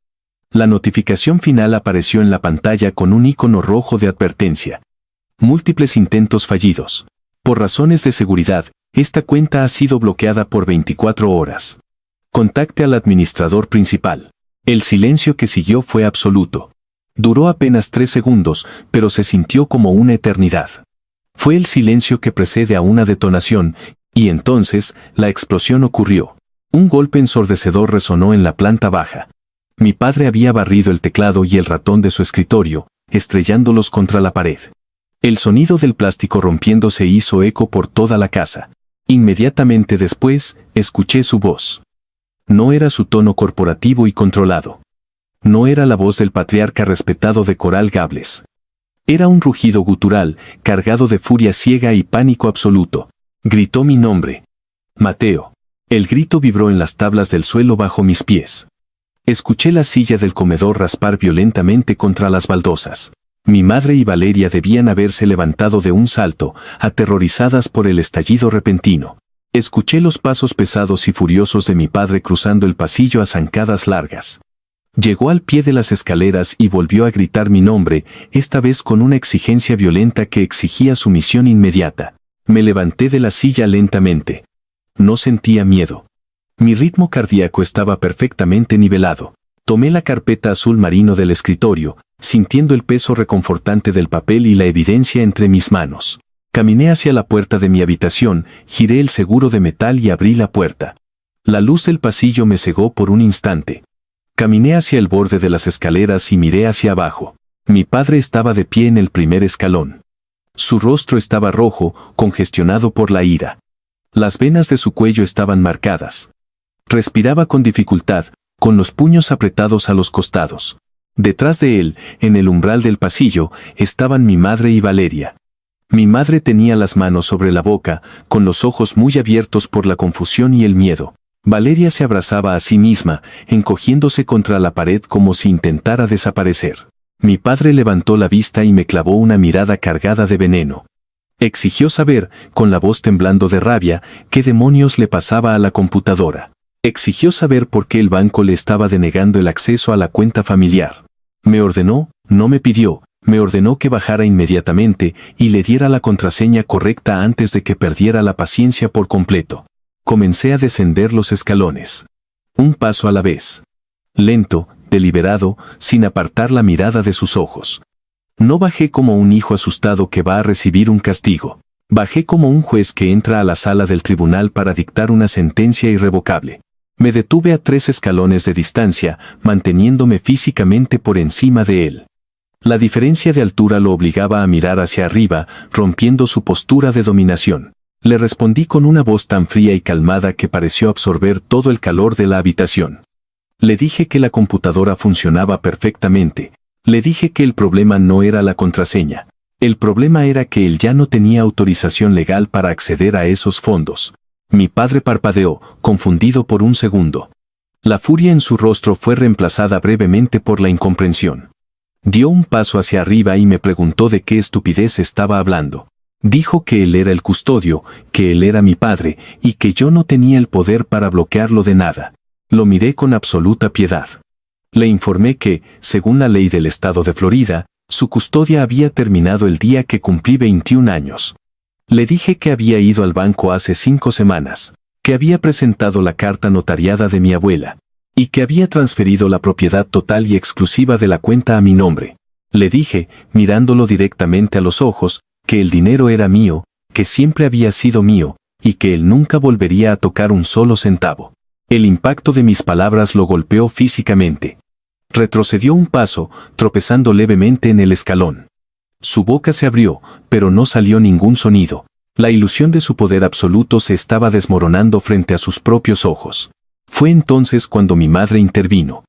La notificación final apareció en la pantalla con un icono rojo de advertencia. Múltiples intentos fallidos. Por razones de seguridad, esta cuenta ha sido bloqueada por 24 horas. Contacte al administrador principal. El silencio que siguió fue absoluto. Duró apenas 3 segundos, pero se sintió como una eternidad. Fue el silencio que precede a una detonación, y entonces, la explosión ocurrió. Un golpe ensordecedor resonó en la planta baja. Mi padre había barrido el teclado y el ratón de su escritorio, estrellándolos contra la pared. El sonido del plástico rompiéndose hizo eco por toda la casa. Inmediatamente después, escuché su voz. No era su tono corporativo y controlado. No era la voz del patriarca respetado de Coral Gables. Era un rugido gutural, cargado de furia ciega y pánico absoluto. Gritó mi nombre. Mateo. El grito vibró en las tablas del suelo bajo mis pies. Escuché la silla del comedor raspar violentamente contra las baldosas. Mi madre y Valeria debían haberse levantado de un salto, aterrorizadas por el estallido repentino. Escuché los pasos pesados y furiosos de mi padre cruzando el pasillo a zancadas largas. Llegó al pie de las escaleras y volvió a gritar mi nombre, esta vez con una exigencia violenta que exigía sumisión inmediata. Me levanté de la silla lentamente. No sentía miedo. Mi ritmo cardíaco estaba perfectamente nivelado. Tomé la carpeta azul marino del escritorio, sintiendo el peso reconfortante del papel y la evidencia entre mis manos. Caminé hacia la puerta de mi habitación, giré el seguro de metal y abrí la puerta. La luz del pasillo me cegó por un instante. Caminé hacia el borde de las escaleras y miré hacia abajo. Mi padre estaba de pie en el primer escalón. Su rostro estaba rojo, congestionado por la ira. Las venas de su cuello estaban marcadas. Respiraba con dificultad, con los puños apretados a los costados. Detrás de él, en el umbral del pasillo, estaban mi madre y Valeria. Mi madre tenía las manos sobre la boca, con los ojos muy abiertos por la confusión y el miedo. Valeria se abrazaba a sí misma, encogiéndose contra la pared como si intentara desaparecer. Mi padre levantó la vista y me clavó una mirada cargada de veneno. Exigió saber, con la voz temblando de rabia, qué demonios le pasaba a la computadora. Exigió saber por qué el banco le estaba denegando el acceso a la cuenta familiar. Me ordenó, no me pidió, me ordenó que bajara inmediatamente y le diera la contraseña correcta antes de que perdiera la paciencia por completo. Comencé a descender los escalones. Un paso a la vez. Lento, deliberado, sin apartar la mirada de sus ojos. No bajé como un hijo asustado que va a recibir un castigo. Bajé como un juez que entra a la sala del tribunal para dictar una sentencia irrevocable. Me detuve a 3 escalones de distancia, manteniéndome físicamente por encima de él. La diferencia de altura lo obligaba a mirar hacia arriba, rompiendo su postura de dominación. Le respondí con una voz tan fría y calmada que pareció absorber todo el calor de la habitación. Le dije que la computadora funcionaba perfectamente. Le dije que el problema no era la contraseña. El problema era que él ya no tenía autorización legal para acceder a esos fondos. Mi padre parpadeó, confundido por un segundo. La furia en su rostro fue reemplazada brevemente por la incomprensión. Dio un paso hacia arriba y me preguntó de qué estupidez estaba hablando. Dijo que él era el custodio, que él era mi padre, y que yo no tenía el poder para bloquearlo de nada. Lo miré con absoluta piedad. Le informé que, según la ley del estado de Florida, su custodia había terminado el día que cumplí 21 años. Le dije que había ido al banco hace 5 semanas, que había presentado la carta notariada de mi abuela. y que había transferido la propiedad total y exclusiva de la cuenta a mi nombre. Le dije, mirándolo directamente a los ojos, que el dinero era mío, que siempre había sido mío, y que él nunca volvería a tocar un solo centavo. El impacto de mis palabras lo golpeó físicamente. Retrocedió un paso, tropezando levemente en el escalón. Su boca se abrió, pero no salió ningún sonido. La ilusión de su poder absoluto se estaba desmoronando frente a sus propios ojos. Fue entonces cuando mi madre intervino.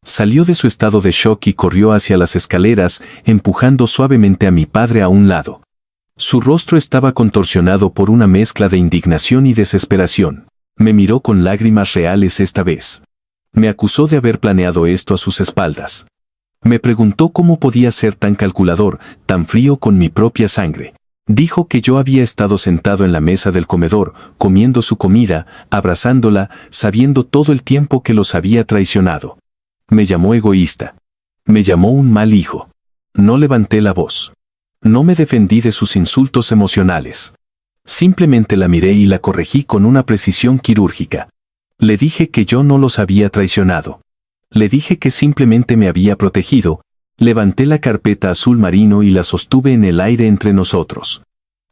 Salió de su estado de shock y corrió hacia las escaleras, empujando suavemente a mi padre a un lado. Su rostro estaba contorsionado por una mezcla de indignación y desesperación. Me miró con lágrimas reales esta vez. Me acusó de haber planeado esto a sus espaldas. Me preguntó cómo podía ser tan calculador, tan frío con mi propia sangre. Dijo que yo había estado sentado en la mesa del comedor, comiendo su comida, abrazándola, sabiendo todo el tiempo que los había traicionado. Me llamó egoísta. Me llamó un mal hijo. No levanté la voz. No me defendí de sus insultos emocionales. Simplemente la miré y la corregí con una precisión quirúrgica. Le dije que yo no los había traicionado. Le dije que simplemente me había protegido. Levanté la carpeta azul marino y la sostuve en el aire entre nosotros.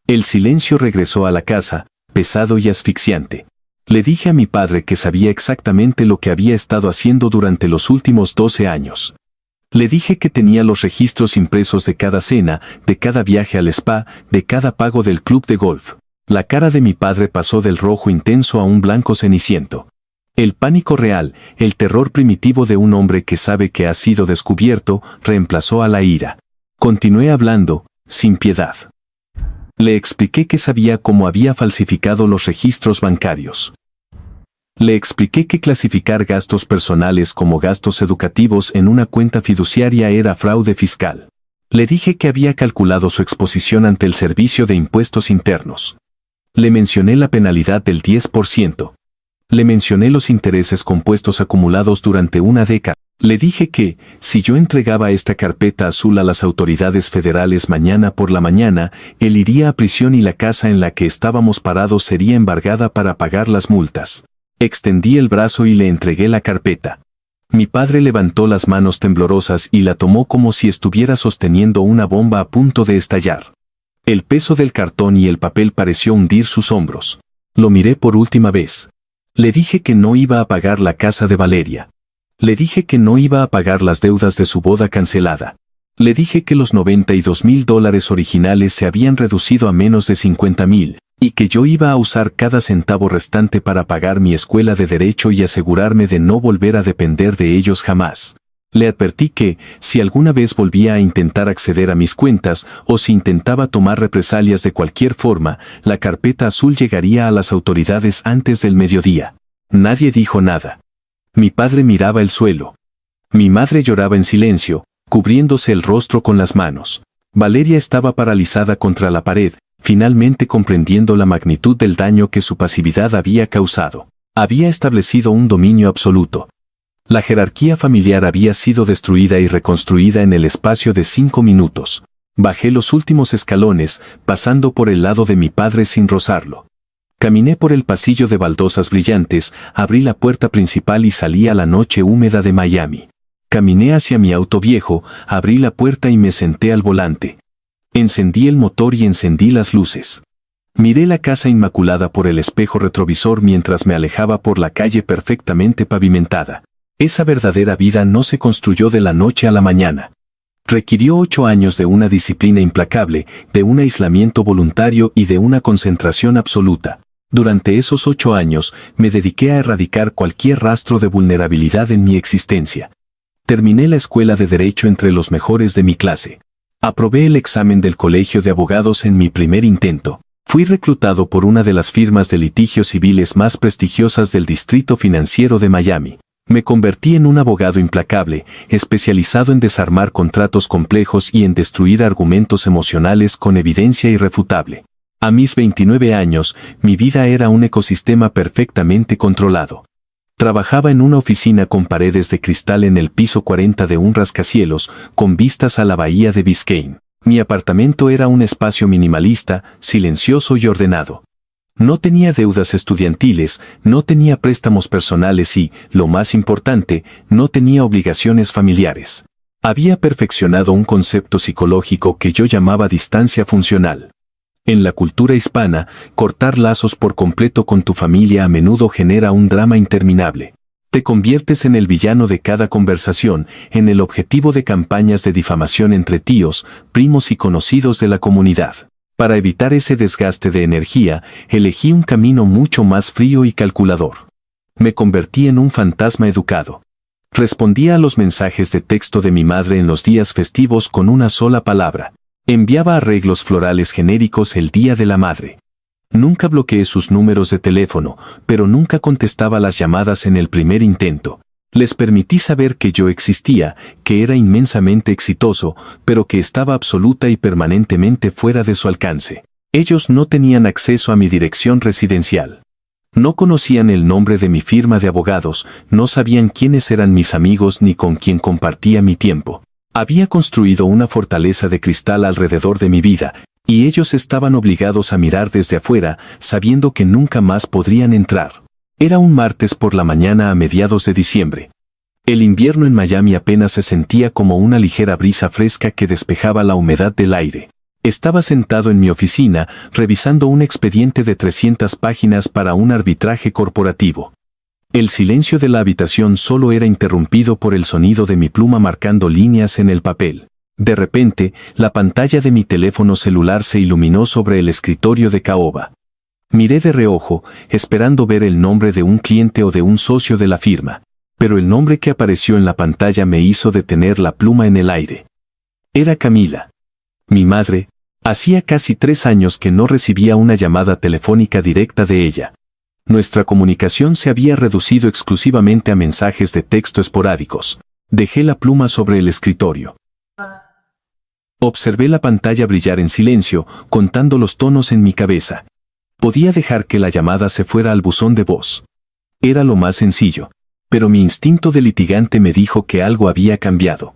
El silencio regresó a la casa, pesado y asfixiante. Le dije a mi padre que sabía exactamente lo que había estado haciendo durante los últimos 12 años. Le dije que tenía los registros impresos de cada cena, de cada viaje al spa, de cada pago del club de golf. La cara de mi padre pasó del rojo intenso a un blanco ceniciento. El pánico real, el terror primitivo de un hombre que sabe que ha sido descubierto, reemplazó a la ira. Continué hablando, sin piedad. Le expliqué que sabía cómo había falsificado los registros bancarios. Le expliqué que clasificar gastos personales como gastos educativos en una cuenta fiduciaria era fraude fiscal. Le dije que había calculado su exposición ante el Servicio de Impuestos Internos. Le mencioné la penalidad del 10%. Le mencioné los intereses compuestos acumulados durante una década. Le dije que, si yo entregaba esta carpeta azul a las autoridades federales mañana por la mañana, él iría a prisión y la casa en la que estábamos parados sería embargada para pagar las multas. Extendí el brazo y le entregué la carpeta. Mi padre levantó las manos temblorosas y la tomó como si estuviera sosteniendo una bomba a punto de estallar. El peso del cartón y el papel pareció hundir sus hombros. Lo miré por última vez. Le dije que no iba a pagar la casa de Valeria. Le dije que no iba a pagar las deudas de su boda cancelada. Le dije que los $92,000 originales se habían reducido a menos de $50,000, y que yo iba a usar cada centavo restante para pagar mi escuela de derecho y asegurarme de no volver a depender de ellos jamás. Le advertí que, si alguna vez volvía a intentar acceder a mis cuentas o si intentaba tomar represalias de cualquier forma, la carpeta azul llegaría a las autoridades antes del mediodía. Nadie dijo nada. Mi padre miraba el suelo. Mi madre lloraba en silencio, cubriéndose el rostro con las manos. Valeria estaba paralizada contra la pared, finalmente comprendiendo la magnitud del daño que su pasividad había causado. Había establecido un dominio absoluto. La jerarquía familiar había sido destruida y reconstruida en el espacio de 5 minutos. Bajé los últimos escalones, pasando por el lado de mi padre sin rozarlo. Caminé por el pasillo de baldosas brillantes, abrí la puerta principal y salí a la noche húmeda de Miami. Caminé hacia mi auto viejo, abrí la puerta y me senté al volante. Encendí el motor y encendí las luces. Miré la casa inmaculada por el espejo retrovisor mientras me alejaba por la calle perfectamente pavimentada. Esa verdadera vida no se construyó de la noche a la mañana. Requirió 8 años de una disciplina implacable, de un aislamiento voluntario y de una concentración absoluta. Durante esos 8 años, me dediqué a erradicar cualquier rastro de vulnerabilidad en mi existencia. Terminé la escuela de Derecho entre los mejores de mi clase. Aprobé el examen del Colegio de Abogados en mi primer intento. Fui reclutado por una de las firmas de litigios civiles más prestigiosas del Distrito Financiero de Miami. Me convertí en un abogado implacable, especializado en desarmar contratos complejos y en destruir argumentos emocionales con evidencia irrefutable. A mis 29 años, mi vida era un ecosistema perfectamente controlado. Trabajaba en una oficina con paredes de cristal en el piso 40 de un rascacielos, con vistas a la bahía de Biscayne. Mi apartamento era un espacio minimalista, silencioso y ordenado. No tenía deudas estudiantiles, no tenía préstamos personales y, lo más importante, no tenía obligaciones familiares. Había perfeccionado un concepto psicológico que yo llamaba distancia funcional. En la cultura hispana, cortar lazos por completo con tu familia a menudo genera un drama interminable. Te conviertes en el villano de cada conversación, en el objetivo de campañas de difamación entre tíos, primos y conocidos de la comunidad. Para evitar ese desgaste de energía, elegí un camino mucho más frío y calculador. Me convertí en un fantasma educado. Respondía a los mensajes de texto de mi madre en los días festivos con una sola palabra. Enviaba arreglos florales genéricos el Día de la Madre. Nunca bloqueé sus números de teléfono, pero nunca contestaba las llamadas en el primer intento. Les permití saber que yo existía, que era inmensamente exitoso, pero que estaba absoluta y permanentemente fuera de su alcance. Ellos no tenían acceso a mi dirección residencial. No conocían el nombre de mi firma de abogados, no sabían quiénes eran mis amigos ni con quién compartía mi tiempo. Había construido una fortaleza de cristal alrededor de mi vida, y ellos estaban obligados a mirar desde afuera, sabiendo que nunca más podrían entrar. Era un martes por la mañana a mediados de diciembre. El invierno en Miami apenas se sentía como una ligera brisa fresca que despejaba la humedad del aire. Estaba sentado en mi oficina, revisando un expediente de 300 páginas para un arbitraje corporativo. El silencio de la habitación solo era interrumpido por el sonido de mi pluma marcando líneas en el papel. De repente, la pantalla de mi teléfono celular se iluminó sobre el escritorio de caoba. Miré de reojo, esperando ver el nombre de un cliente o de un socio de la firma, pero el nombre que apareció en la pantalla me hizo detener la pluma en el aire. Era Camila. Mi madre. Hacía casi 3 años que no recibía una llamada telefónica directa de ella. Nuestra comunicación se había reducido exclusivamente a mensajes de texto esporádicos. Dejé la pluma sobre el escritorio. Observé la pantalla brillar en silencio, contando los tonos en mi cabeza. Podía dejar que la llamada se fuera al buzón de voz. Era lo más sencillo, pero mi instinto de litigante me dijo que algo había cambiado.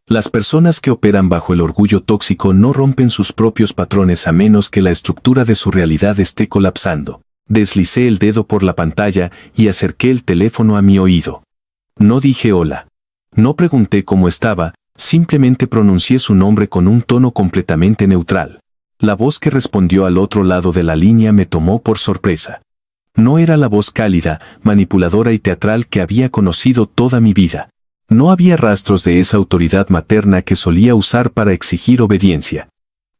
Las personas que operan bajo el orgullo tóxico no rompen sus propios patrones a menos que la estructura de su realidad esté colapsando. Deslicé el dedo por la pantalla y acerqué el teléfono a mi oído. No dije hola. No pregunté cómo estaba, simplemente pronuncié su nombre con un tono completamente neutral. La voz que respondió al otro lado de la línea me tomó por sorpresa. No era la voz cálida, manipuladora y teatral que había conocido toda mi vida. No había rastros de esa autoridad materna que solía usar para exigir obediencia.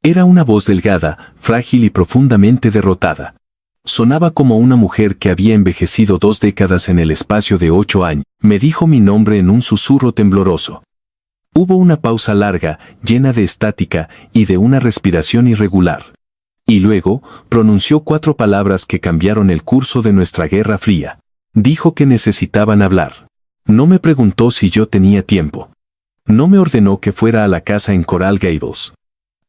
Era una voz delgada, frágil y profundamente derrotada. Sonaba como una mujer que había envejecido 2 décadas en el espacio de 8 años. Me dijo mi nombre en un susurro tembloroso. Hubo una pausa larga, llena de estática y de una respiración irregular. Y luego, pronunció 4 palabras que cambiaron el curso de nuestra Guerra Fría. Dijo que necesitaban hablar. No me preguntó si yo tenía tiempo. No me ordenó que fuera a la casa en Coral Gables.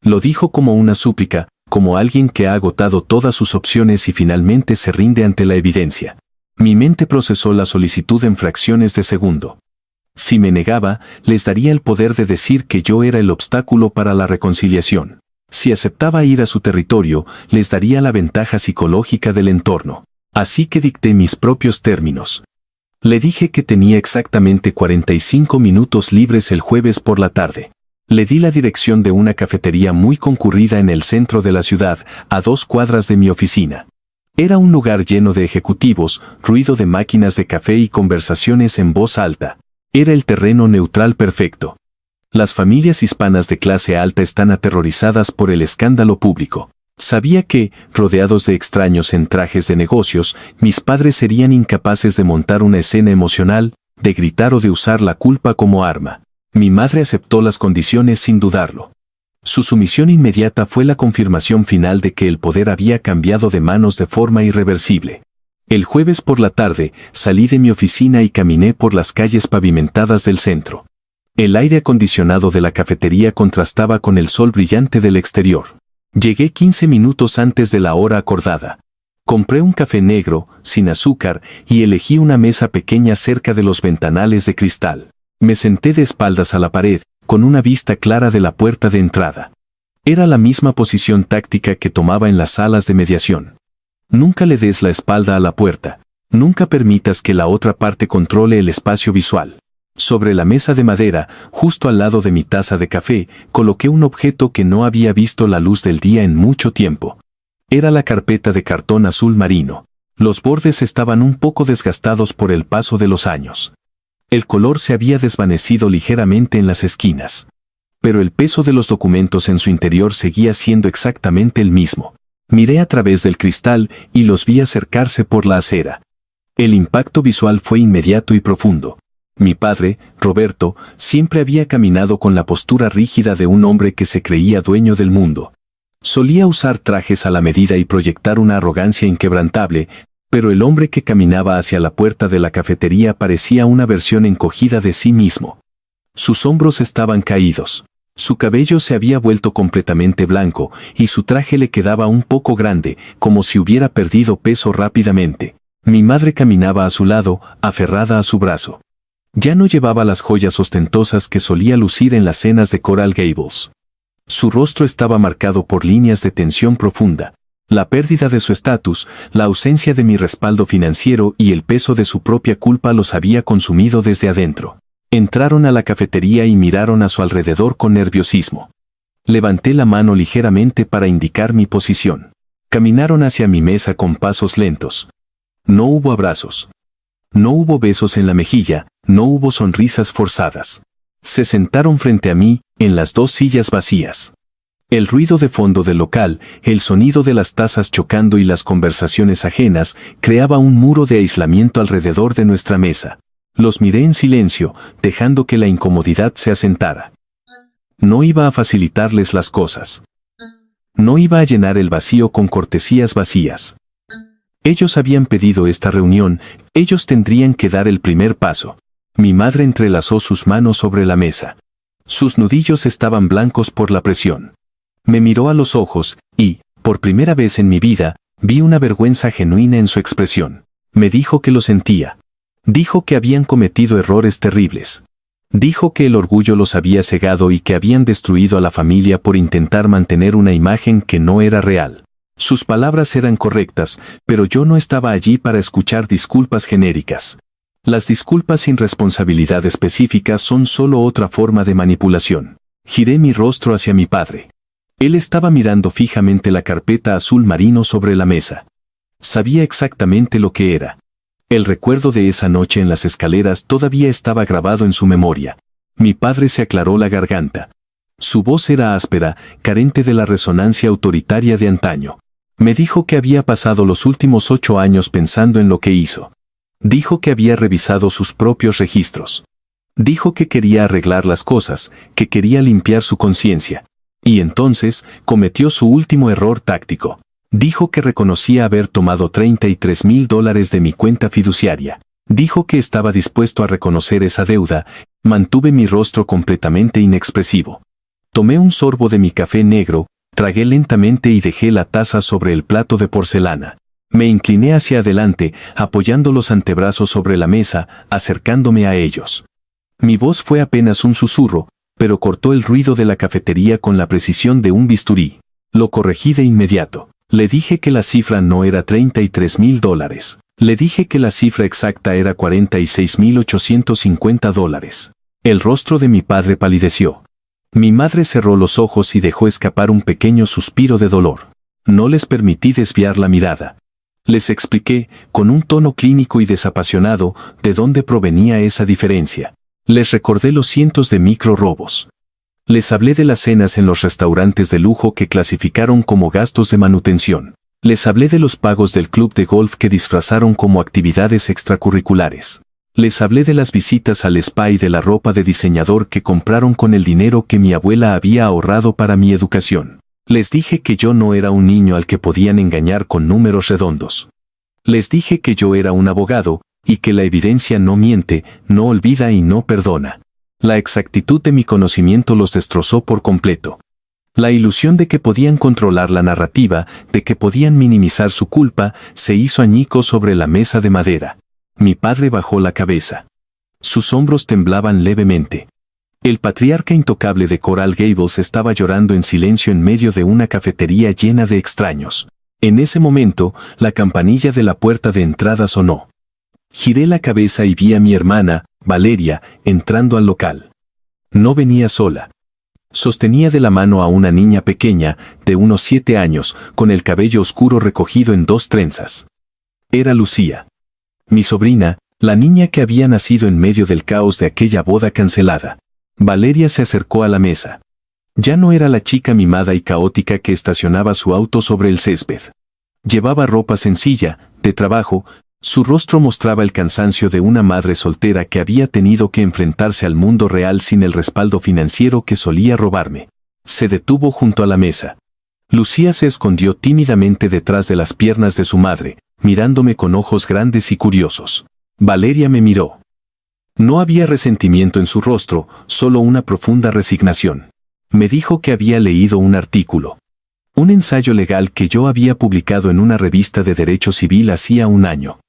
Lo dijo como una súplica, como alguien que ha agotado todas sus opciones y finalmente se rinde ante la evidencia. Mi mente procesó la solicitud en fracciones de segundo. Si me negaba, les daría el poder de decir que yo era el obstáculo para la reconciliación. Si aceptaba ir a su territorio, les daría la ventaja psicológica del entorno. Así que dicté mis propios términos. Le dije que tenía exactamente 45 minutos libres el jueves por la tarde. Le di la dirección de una cafetería muy concurrida en el centro de la ciudad, a 2 cuadras de mi oficina. Era un lugar lleno de ejecutivos, ruido de máquinas de café y conversaciones en voz alta. Era el terreno neutral perfecto. Las familias hispanas de clase alta están aterrorizadas por el escándalo público. Sabía que, rodeados de extraños en trajes de negocios, mis padres serían incapaces de montar una escena emocional, de gritar o de usar la culpa como arma. Mi madre aceptó las condiciones sin dudarlo. Su sumisión inmediata fue la confirmación final de que el poder había cambiado de manos de forma irreversible. El jueves por la tarde, salí de mi oficina y caminé por las calles pavimentadas del centro. El aire acondicionado de la cafetería contrastaba con el sol brillante del exterior. Llegué 15 minutos antes de la hora acordada. Compré un café negro, sin azúcar, y elegí una mesa pequeña cerca de los ventanales de cristal. Me senté de espaldas a la pared, con una vista clara de la puerta de entrada. Era la misma posición táctica que tomaba en las salas de mediación. Nunca le des la espalda a la puerta. Nunca permitas que la otra parte controle el espacio visual. Sobre la mesa de madera, justo al lado de mi taza de café, coloqué un objeto que no había visto la luz del día en mucho tiempo. Era la carpeta de cartón azul marino. Los bordes estaban un poco desgastados por el paso de los años. El color se había desvanecido ligeramente en las esquinas. Pero el peso de los documentos en su interior seguía siendo exactamente el mismo. Miré a través del cristal y los vi acercarse por la acera. El impacto visual fue inmediato y profundo. Mi padre, Roberto, siempre había caminado con la postura rígida de un hombre que se creía dueño del mundo. Solía usar trajes a la medida y proyectar una arrogancia inquebrantable, pero el hombre que caminaba hacia la puerta de la cafetería parecía una versión encogida de sí mismo. Sus hombros estaban caídos. Su cabello se había vuelto completamente blanco y su traje le quedaba un poco grande, como si hubiera perdido peso rápidamente. Mi madre caminaba a su lado, aferrada a su brazo. Ya no llevaba las joyas ostentosas que solía lucir en las cenas de Coral Gables. Su rostro estaba marcado por líneas de tensión profunda. La pérdida de su estatus, la ausencia de mi respaldo financiero y el peso de su propia culpa los había consumido desde adentro. Entraron a la cafetería y miraron a su alrededor con nerviosismo. Levanté la mano ligeramente para indicar mi posición. Caminaron hacia mi mesa con pasos lentos. No hubo abrazos. No hubo besos en la mejilla, no hubo sonrisas forzadas. Se sentaron frente a mí, en las dos sillas vacías. El ruido de fondo del local, el sonido de las tazas chocando y las conversaciones ajenas, creaba un muro de aislamiento alrededor de nuestra mesa. Los miré en silencio, dejando que la incomodidad se asentara. No iba a facilitarles las cosas. No iba a llenar el vacío con cortesías vacías. Ellos habían pedido esta reunión, ellos tendrían que dar el primer paso. Mi madre entrelazó sus manos sobre la mesa. Sus nudillos estaban blancos por la presión. Me miró a los ojos, y, por primera vez en mi vida, vi una vergüenza genuina en su expresión. Me dijo que lo sentía. Dijo que habían cometido errores terribles. Dijo que el orgullo los había cegado y que habían destruido a la familia por intentar mantener una imagen que no era real. Sus palabras eran correctas, pero yo no estaba allí para escuchar disculpas genéricas. Las disculpas sin responsabilidad específica son solo otra forma de manipulación. Giré mi rostro hacia mi padre. Él estaba mirando fijamente la carpeta azul marino sobre la mesa. Sabía exactamente lo que era. El recuerdo de esa noche en las escaleras todavía estaba grabado en su memoria. Mi padre se aclaró la garganta. Su voz era áspera, carente de la resonancia autoritaria de antaño. Me dijo que había pasado los últimos 8 años pensando en lo que hizo. Dijo que había revisado sus propios registros. Dijo que quería arreglar las cosas, que quería limpiar su conciencia. Y entonces, cometió su último error táctico. Dijo que reconocía haber tomado $33,000 de mi cuenta fiduciaria. Dijo que estaba dispuesto a reconocer esa deuda. Mantuve mi rostro completamente inexpresivo. Tomé un sorbo de mi café negro, tragué lentamente y dejé la taza sobre el plato de porcelana. Me incliné hacia adelante, apoyando los antebrazos sobre la mesa, acercándome a ellos. Mi voz fue apenas un susurro, pero cortó el ruido de la cafetería con la precisión de un bisturí. Lo corregí de inmediato. Le dije que la cifra no era $33,000. Le dije que la cifra exacta era $46,850. El rostro de mi padre palideció. Mi madre cerró los ojos y dejó escapar un pequeño suspiro de dolor. No les permití desviar la mirada. Les expliqué, con un tono clínico y desapasionado, de dónde provenía esa diferencia. Les recordé los cientos de micro-robos. Les hablé de las cenas en los restaurantes de lujo que clasificaron como gastos de manutención. Les hablé de los pagos del club de golf que disfrazaron como actividades extracurriculares. Les hablé de las visitas al spa y de la ropa de diseñador que compraron con el dinero que mi abuela había ahorrado para mi educación. Les dije que yo no era un niño al que podían engañar con números redondos. Les dije que yo era un abogado, y que la evidencia no miente, no olvida y no perdona. La exactitud de mi conocimiento los destrozó por completo. La ilusión de que podían controlar la narrativa, de que podían minimizar su culpa, se hizo añicos sobre la mesa de madera. Mi padre bajó la cabeza. Sus hombros temblaban levemente. El patriarca intocable de Coral Gables estaba llorando en silencio en medio de una cafetería llena de extraños. En ese momento, la campanilla de la puerta de entrada sonó. Giré la cabeza y vi a mi hermana, Valeria, entrando al local. No venía sola. Sostenía de la mano a una niña pequeña, de unos 7 años, con el cabello oscuro recogido en 2 trenzas. Era Lucía. Mi sobrina, la niña que había nacido en medio del caos de aquella boda cancelada. Valeria se acercó a la mesa. Ya no era la chica mimada y caótica que estacionaba su auto sobre el césped. Llevaba ropa sencilla, de trabajo. Su rostro mostraba el cansancio de una madre soltera que había tenido que enfrentarse al mundo real sin el respaldo financiero que solía robarme. Se detuvo junto a la mesa. Lucía se escondió tímidamente detrás de las piernas de su madre, mirándome con ojos grandes y curiosos. Valeria me miró. No había resentimiento en su rostro, solo una profunda resignación. Me dijo que había leído un artículo. Un ensayo legal que yo había publicado en una revista de derecho civil hacía un año.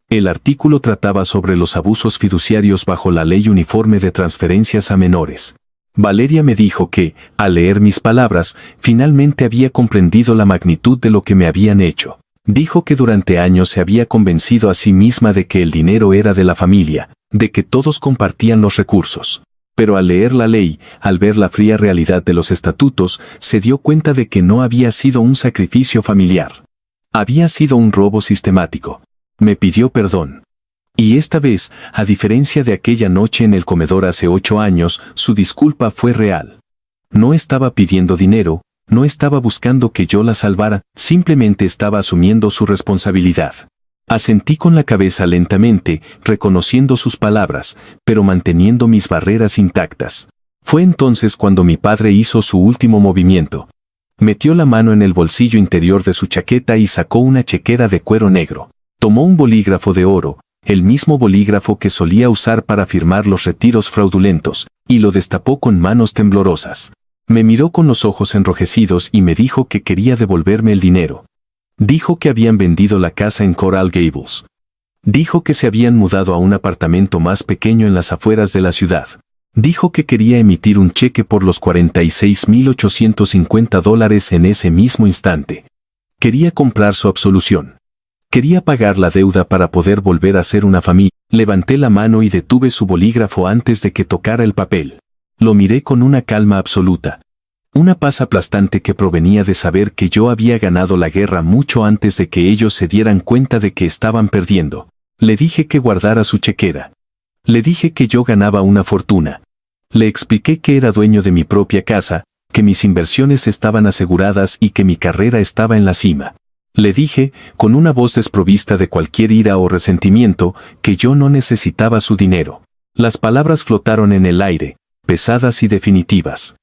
El artículo trataba sobre los abusos fiduciarios bajo la Ley Uniforme de Transferencias a Menores. Valeria me dijo que, al leer mis palabras, finalmente había comprendido la magnitud de lo que me habían hecho. Dijo que durante años se había convencido a sí misma de que el dinero era de la familia, de que todos compartían los recursos. Pero al leer la ley, al ver la fría realidad de los estatutos, se dio cuenta de que no había sido un sacrificio familiar. Había sido un robo sistemático. Me pidió perdón. Y esta vez, a diferencia de aquella noche en el comedor hace 8 años, su disculpa fue real. No estaba pidiendo dinero, no estaba buscando que yo la salvara, simplemente estaba asumiendo su responsabilidad. Asentí con la cabeza lentamente, reconociendo sus palabras, pero manteniendo mis barreras intactas. Fue entonces cuando mi padre hizo su último movimiento. Metió la mano en el bolsillo interior de su chaqueta y sacó una chequera de cuero negro. Tomó un bolígrafo de oro, el mismo bolígrafo que solía usar para firmar los retiros fraudulentos, y lo destapó con manos temblorosas. Me miró con los ojos enrojecidos y me dijo que quería devolverme el dinero. Dijo que habían vendido la casa en Coral Gables. Dijo que se habían mudado a un apartamento más pequeño en las afueras de la ciudad. Dijo que quería emitir un cheque por los $46,850 en ese mismo instante. Quería comprar su absolución. Quería pagar la deuda para poder volver a ser una familia. Levanté la mano y detuve su bolígrafo antes de que tocara el papel. Lo miré con una calma absoluta. Una paz aplastante que provenía de saber que yo había ganado la guerra mucho antes de que ellos se dieran cuenta de que estaban perdiendo. Le dije que guardara su chequera. Le dije que yo ganaba una fortuna. Le expliqué que era dueño de mi propia casa, que mis inversiones estaban aseguradas y que mi carrera estaba en la cima. Le dije, con una voz desprovista de cualquier ira o resentimiento, que yo no necesitaba su dinero. Las palabras flotaron en el aire, pesadas y definitivas.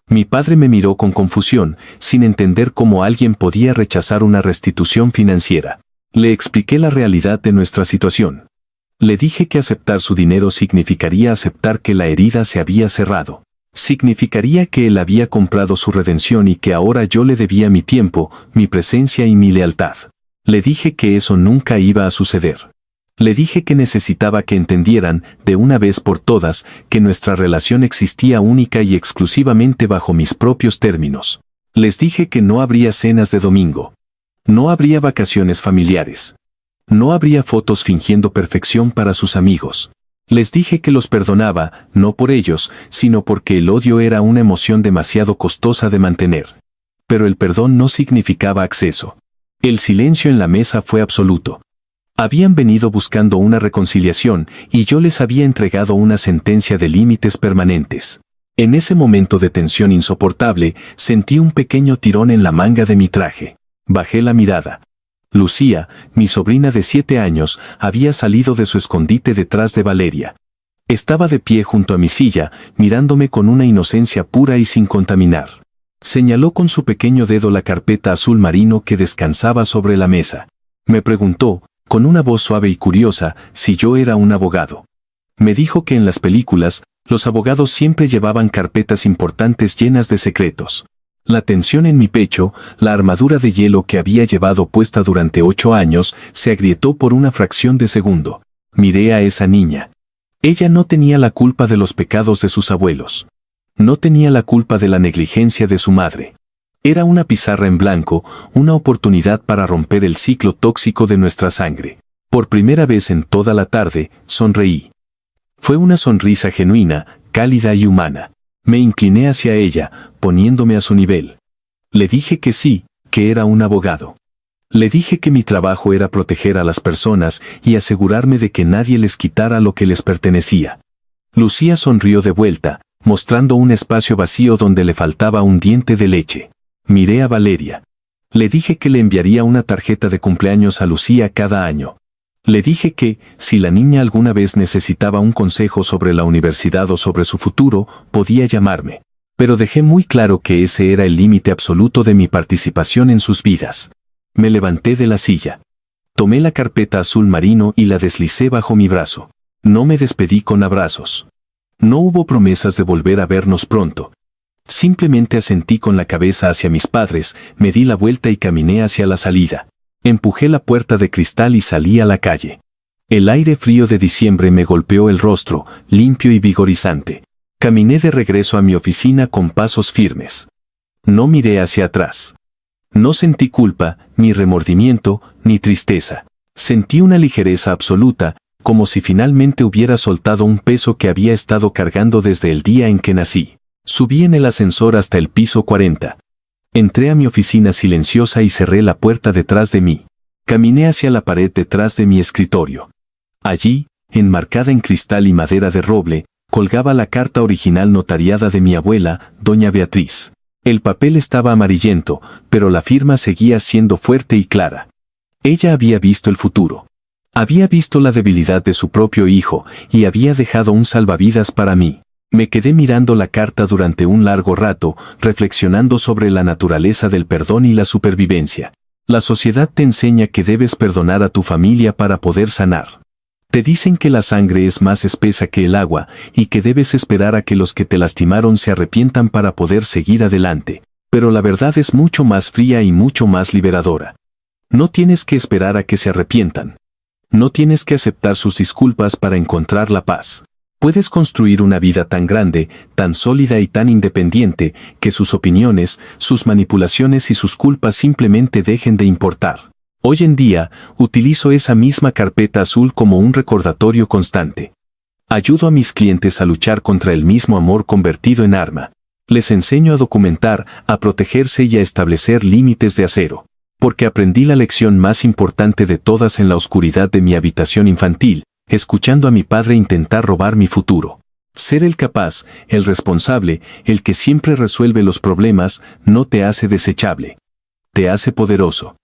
Mi padre me miró con confusión, sin entender cómo alguien podía rechazar una restitución financiera. Le expliqué la realidad de nuestra situación. Le dije que aceptar su dinero significaría aceptar que la herida se había cerrado. Significaría que él había comprado su redención y que ahora yo le debía mi tiempo, mi presencia y mi lealtad. Le dije que eso nunca iba a suceder. Le dije que necesitaba que entendieran, de una vez por todas, que nuestra relación existía única y exclusivamente bajo mis propios términos. Les dije que no habría cenas de domingo. No habría vacaciones familiares. No habría fotos fingiendo perfección para sus amigos. Les dije que los perdonaba, no por ellos, sino porque el odio era una emoción demasiado costosa de mantener. Pero el perdón no significaba acceso. El silencio en la mesa fue absoluto. Habían venido buscando una reconciliación y yo les había entregado una sentencia de límites permanentes. En ese momento de tensión insoportable, sentí un pequeño tirón en la manga de mi traje. Bajé la mirada. Lucía, mi sobrina de 7 años, había salido de su escondite detrás de Valeria. Estaba de pie junto a mi silla, mirándome con una inocencia pura y sin contaminar. Señaló con su pequeño dedo la carpeta azul marino que descansaba sobre la mesa. Me preguntó, con una voz suave y curiosa, si yo era un abogado. Me dijo que en las películas, los abogados siempre llevaban carpetas importantes llenas de secretos. La tensión en mi pecho, la armadura de hielo que había llevado puesta durante 8 años, se agrietó por una fracción de segundo. Miré a esa niña. Ella no tenía la culpa de los pecados de sus abuelos. No tenía la culpa de la negligencia de su madre. Era una pizarra en blanco, una oportunidad para romper el ciclo tóxico de nuestra sangre. Por primera vez en toda la tarde, sonreí. Fue una sonrisa genuina, cálida y humana. Me incliné hacia ella, poniéndome a su nivel. Le dije que sí, que era un abogado. Le dije que mi trabajo era proteger a las personas y asegurarme de que nadie les quitara lo que les pertenecía. Lucía sonrió de vuelta, mostrando un espacio vacío donde le faltaba un diente de leche. Miré a Valeria. Le dije que le enviaría una tarjeta de cumpleaños a Lucía cada año. Le dije que, si la niña alguna vez necesitaba un consejo sobre la universidad o sobre su futuro, podía llamarme. Pero dejé muy claro que ese era el límite absoluto de mi participación en sus vidas. Me levanté de la silla. Tomé la carpeta azul marino y la deslicé bajo mi brazo. No me despedí con abrazos. No hubo promesas de volver a vernos pronto. Simplemente asentí con la cabeza hacia mis padres, me di la vuelta y caminé hacia la salida. Empujé la puerta de cristal y salí a la calle. El aire frío de diciembre me golpeó el rostro, limpio y vigorizante. Caminé de regreso a mi oficina con pasos firmes. No miré hacia atrás. No sentí culpa, ni remordimiento, ni tristeza. Sentí una ligereza absoluta, como si finalmente hubiera soltado un peso que había estado cargando desde el día en que nací. Subí en el ascensor hasta el piso 40. Entré a mi oficina silenciosa y cerré la puerta detrás de mí. Caminé hacia la pared detrás de mi escritorio. Allí, enmarcada en cristal y madera de roble, colgaba la carta original notariada de mi abuela, doña Beatriz. El papel estaba amarillento, pero la firma seguía siendo fuerte y clara. Ella había visto el futuro. Había visto la debilidad de su propio hijo y había dejado un salvavidas para mí. Me quedé mirando la carta durante un largo rato, reflexionando sobre la naturaleza del perdón y la supervivencia. La sociedad te enseña que debes perdonar a tu familia para poder sanar. Te dicen que la sangre es más espesa que el agua y que debes esperar a que los que te lastimaron se arrepientan para poder seguir adelante. Pero la verdad es mucho más fría y mucho más liberadora. No tienes que esperar a que se arrepientan. No tienes que aceptar sus disculpas para encontrar la paz. Puedes construir una vida tan grande, tan sólida y tan independiente, que sus opiniones, sus manipulaciones y sus culpas simplemente dejen de importar. Hoy en día, utilizo esa misma carpeta azul como un recordatorio constante. Ayudo a mis clientes a luchar contra el mismo amor convertido en arma. Les enseño a documentar, a protegerse y a establecer límites de acero. Porque aprendí la lección más importante de todas en la oscuridad de mi habitación infantil, escuchando a mi padre intentar robar mi futuro. Ser el capaz, el responsable, el que siempre resuelve los problemas, no te hace desechable. Te hace poderoso.